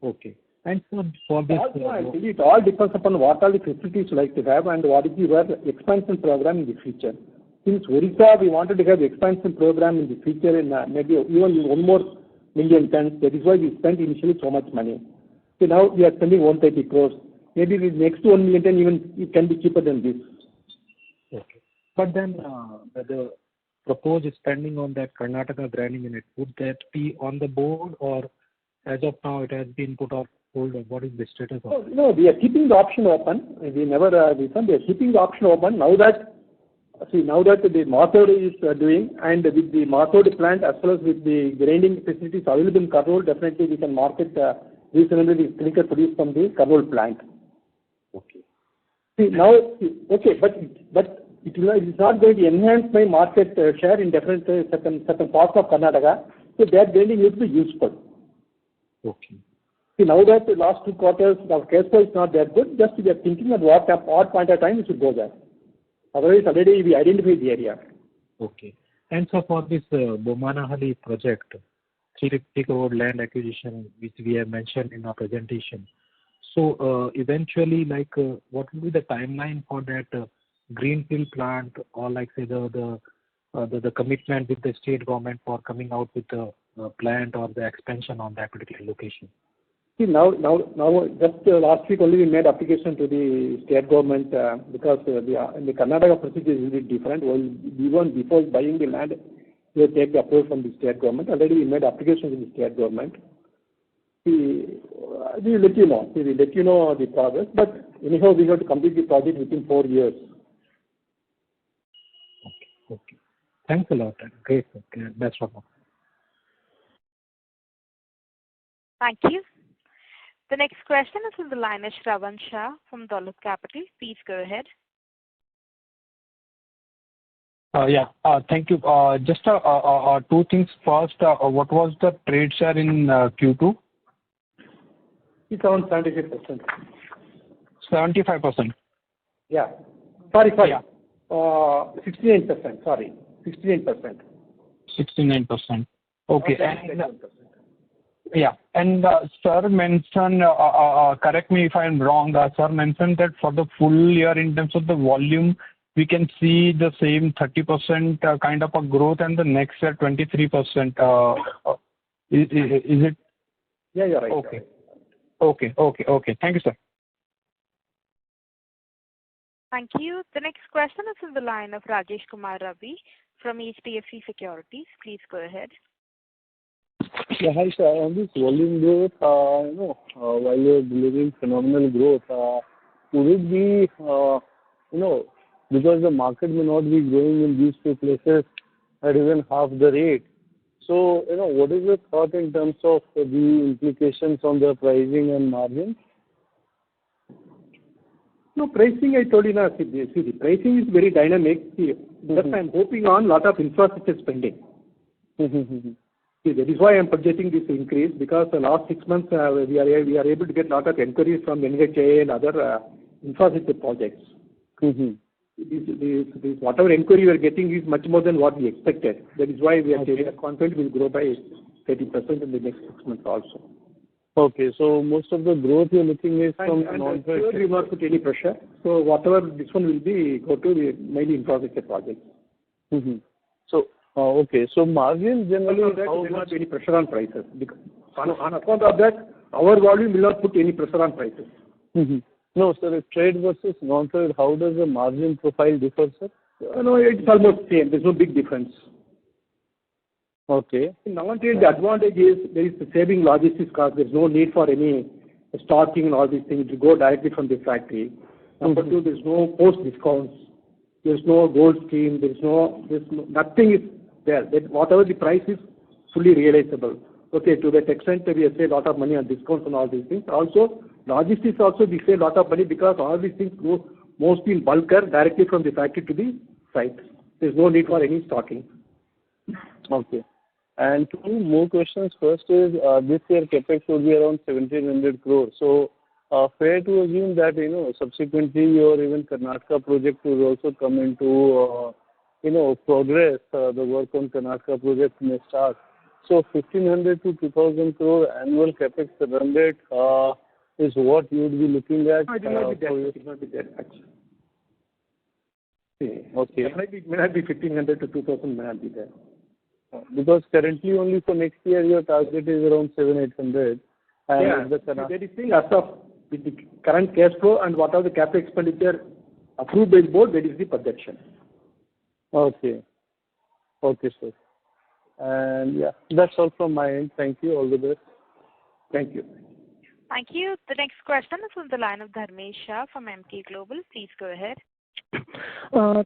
Okay. And so for this, it all depends upon what all the facilities you like to have and what is your expansion program in the future. Since Orissa, we wanted to have the expansion program in the future in maybe even 1 more million tons. That is why we spent initially so much money. So now we are spending 130 crores. Maybe the next 1 million ton even it can be cheaper than this. Okay. But then the proposed spending on that Karnataka grinding unit, would that be on the board, or as of now it has been put off hold? What is the status of it? No, we are keeping the option open. We never we are keeping the option open now that the Mathod is doing, and with the Mathod plant as well as with the grinding facilities available in Kurnool, definitely we can market reasonably the clinker produced from the Kurnool plant. Okay. But it is not going to enhance my market share in different certain parts of Karnataka. So that grinding would be useful. Okay. See, now that the last 2 quarters our cash flow is not that good, just we are thinking at what point of time we should go there. Otherwise, already we identify the area. Okay. And so for this Bomanahalli project, 350 crore land acquisition, which we have mentioned in our presentation. So eventually, like, what will be the timeline for that greenfield plant, or like say the commitment with the state government for coming out with the plant or the expansion on that particular location? See, now, just last week only we made application to the state government because the Karnataka procedure is a little different. Well, even before buying the land, we take the approval from the state government. Already we made application to the state government. We will let you know. We will let you know the progress. But anyhow, we have to complete the project within 4 years. Okay. Thanks a lot. Great. Okay. That's all. Thank you. The next question is from the line of Shravan Shah from Dolat Capital. Please go ahead. Thank you. Just two things. First, what was the trade share in Q2? It's around 75%. 75%? Yeah. Sorry. Yeah. 69%. Sorry. 69%. 69%. Okay. And sir mentioned, correct me if I'm wrong, sir mentioned that for the full year in terms of the volume, we can see the same 30% kind of a growth, and the next year 23%. Is it? Yeah, you're right. Okay. Okay. Thank you, sir. Thank you. The next question is from the line of Rajesh Kumar Ravi from HDFC Securities. Please go ahead. Yeah, hi sir. On this volume growth, while you're delivering phenomenal growth, would it be, because the market may not be growing in these two places at even half the rate. So, what is your thought in terms of the implications on the pricing and margin? No, pricing, I told you now, see, the pricing is very dynamic. See, that I'm hoping on a lot of infrastructure spending. See, that is why I'm projecting this increase, because the last 6 months we are able to get a lot of inquiries from NHAI and other infrastructure projects. This whatever inquiry we are getting is much more than what we expected. That is why we are confident will grow by 30% in the next 6 months also. Okay, so most of the growth you're looking is from non-trade. We will not put any pressure. So whatever this one will be, go to the mainly infrastructure projects. So okay, so margin generally there will not be any pressure on prices. On account of that, our volume will not put any pressure on prices. No, sir. If trade versus non-trade, how does the margin profile differ, sir? No, it's almost same. There's no big difference. Okay. In non-trade, the advantage is there is the saving logistics cost. There's no need for any stocking and all these things to go directly from the factory. Number two, there's no post discounts. There's no gold scheme. There's nothing is there. That whatever the price is fully realizable. Okay, to that extent we have saved a lot of money on discounts and all these things. Also, logistics also we save a lot of money because all these things go mostly in bulker directly from the factory to the site. There's no need for any stocking. Okay. And two more questions. First is this year capex will be around 1,700 crores. So fair to assume that subsequently your even Karnataka project will also come into progress. The work on Karnataka project may start. So 1,500 to 2,000 crore annual capex run rate is what you would be looking at. No, it will not be there. It will not be there actually. Okay. It may not be 1,500 to 2,000 may not be there. Because currently only for next year your target is around 700-800. And that is thing as of with the current cash flow and what are the capital expenditure approved by the board, that is the projection. Okay. Okay, sir. And yeah, that's all from my end. Thank you. All the best. Thank you. Thank you. The next question is from the line of Dharmesh Shah from Emkay Global. Please go ahead.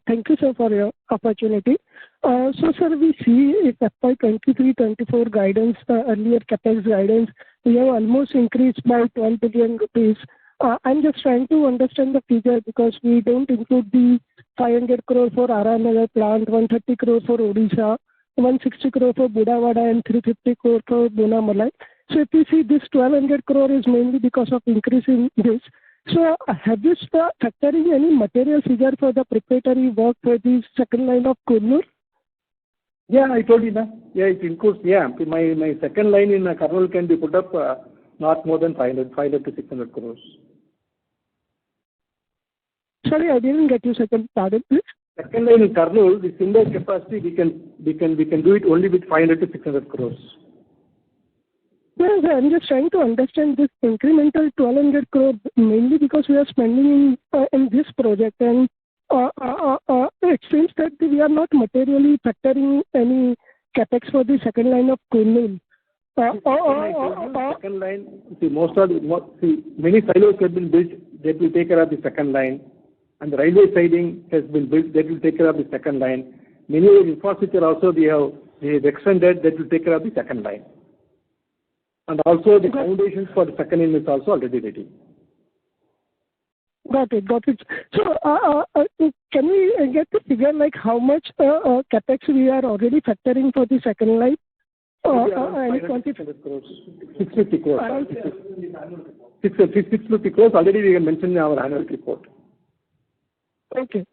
Thank you, sir, for your opportunity. So, sir, we see if FY23-24 guidance, earlier capex guidance, we have almost increased by 12 billion rupees. I'm just trying to understand the figure because we don't include the 500 crore for Aranagar plant, 130 crore for Odisha, 160 crore for Budawada, and 350 crore for Bonamalai. So if you see this 1,200 crore is mainly because of increase in this. So have you started factoring any material figure for the preparatory work for the second line of Kurnool? Yeah, I told you that. Yeah, it includes, my second line in Kurnool can be put up not more than 500 to 600 crores. Sorry, I didn't get you second pardon, please. Second line in Kurnool, the single capacity we can do it only with 500 to 600 crores. Yes, I'm just trying to understand this incremental 1,200 crore mainly because we are spending in this project, and it seems that we are not materially factoring any capex for the second line of Kurnool. Second line, many silos have been built that will take care of the second line, and the railway siding has been built that will take care of the second line. Many of the infrastructure also we have extended that will take care of the second line. And also the foundations for the second line is also already ready. Got it. So, can we get the figure like how much capex we are already factoring for the second line? 650 crores. 650 crores already we have mentioned in our annual report. Okay,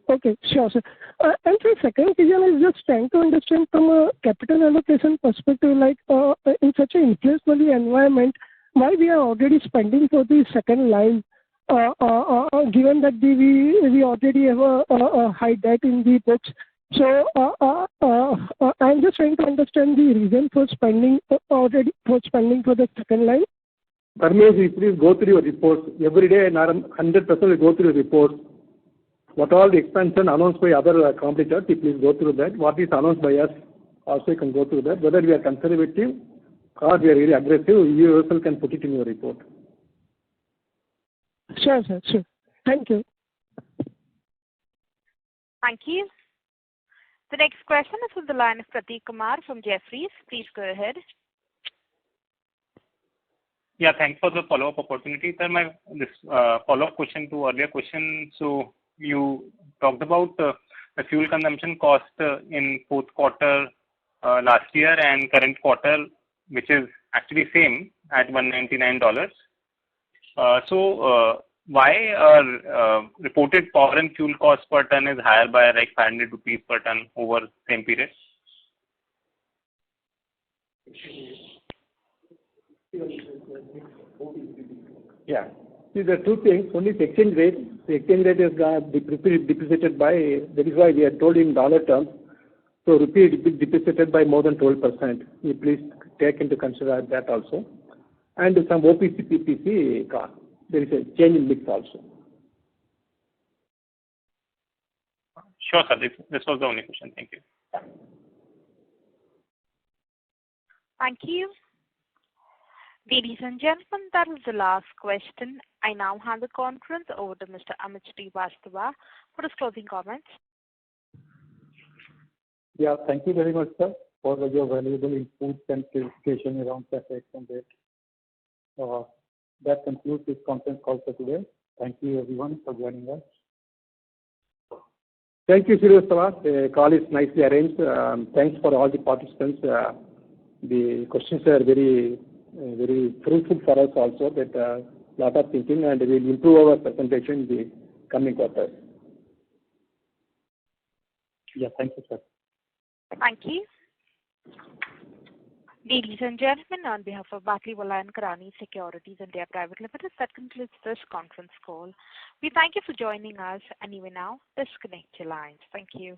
sure, sir. And the second question is just trying to understand from a capital allocation perspective, like in such an inflationary environment, why we are already spending for the second line, given that we already have a high debt in the books. So I'm just trying to understand the reason for spending for the second line. Parmesh, please go through your reports. Every day, 100% will go through your reports. What all the expansion announced by other competitors, please go through that. What is announced by us, also you can go through that. Whether we are conservative or we are very aggressive, you yourself can put it in your report. Sure, sir. Sure. Thank you. Thank you. The next question is from the line of Prateek Kumar from Jefferies. Please go ahead. Yeah, thanks for the follow-up opportunity. Sir, this follow-up question to earlier question. So you talked about the fuel consumption cost in fourth quarter last year and current quarter, which is actually same at $199. So why reported power and fuel cost per ton is higher by like 500 rupees per ton over same period? Yeah. See, there are two things. One is exchange rate. The exchange rate has depreciated by, that is why we are told in dollar terms. So rupee depreciated by more than 12%. You please take into consideration that also. And some OPC, PPC cost. There is a change in mix also. Sure, sir. This was the only question. Thank you. Thank you. Ladies and gentlemen, that was the last question. I now hand the conference over to Mr. Amit Srivastava for his closing comments. Yeah, thank you very much, sir, for your valuable inputs and clarification around CapEx and that. That concludes this conference call for today. Thank you, everyone, for joining us. Thank you, Srivastava. The call is nicely arranged. Thanks for all the participants. The questions are very fruitful for us also, that lot of thinking, and we will improve our presentation in the coming quarters. Yeah, thank you, sir. Thank you. Ladies and gentlemen, on behalf of Batlivala and Karani Securities India Private Limited, that concludes this conference call. We thank you for joining us, and you may now disconnect your lines. Thank you.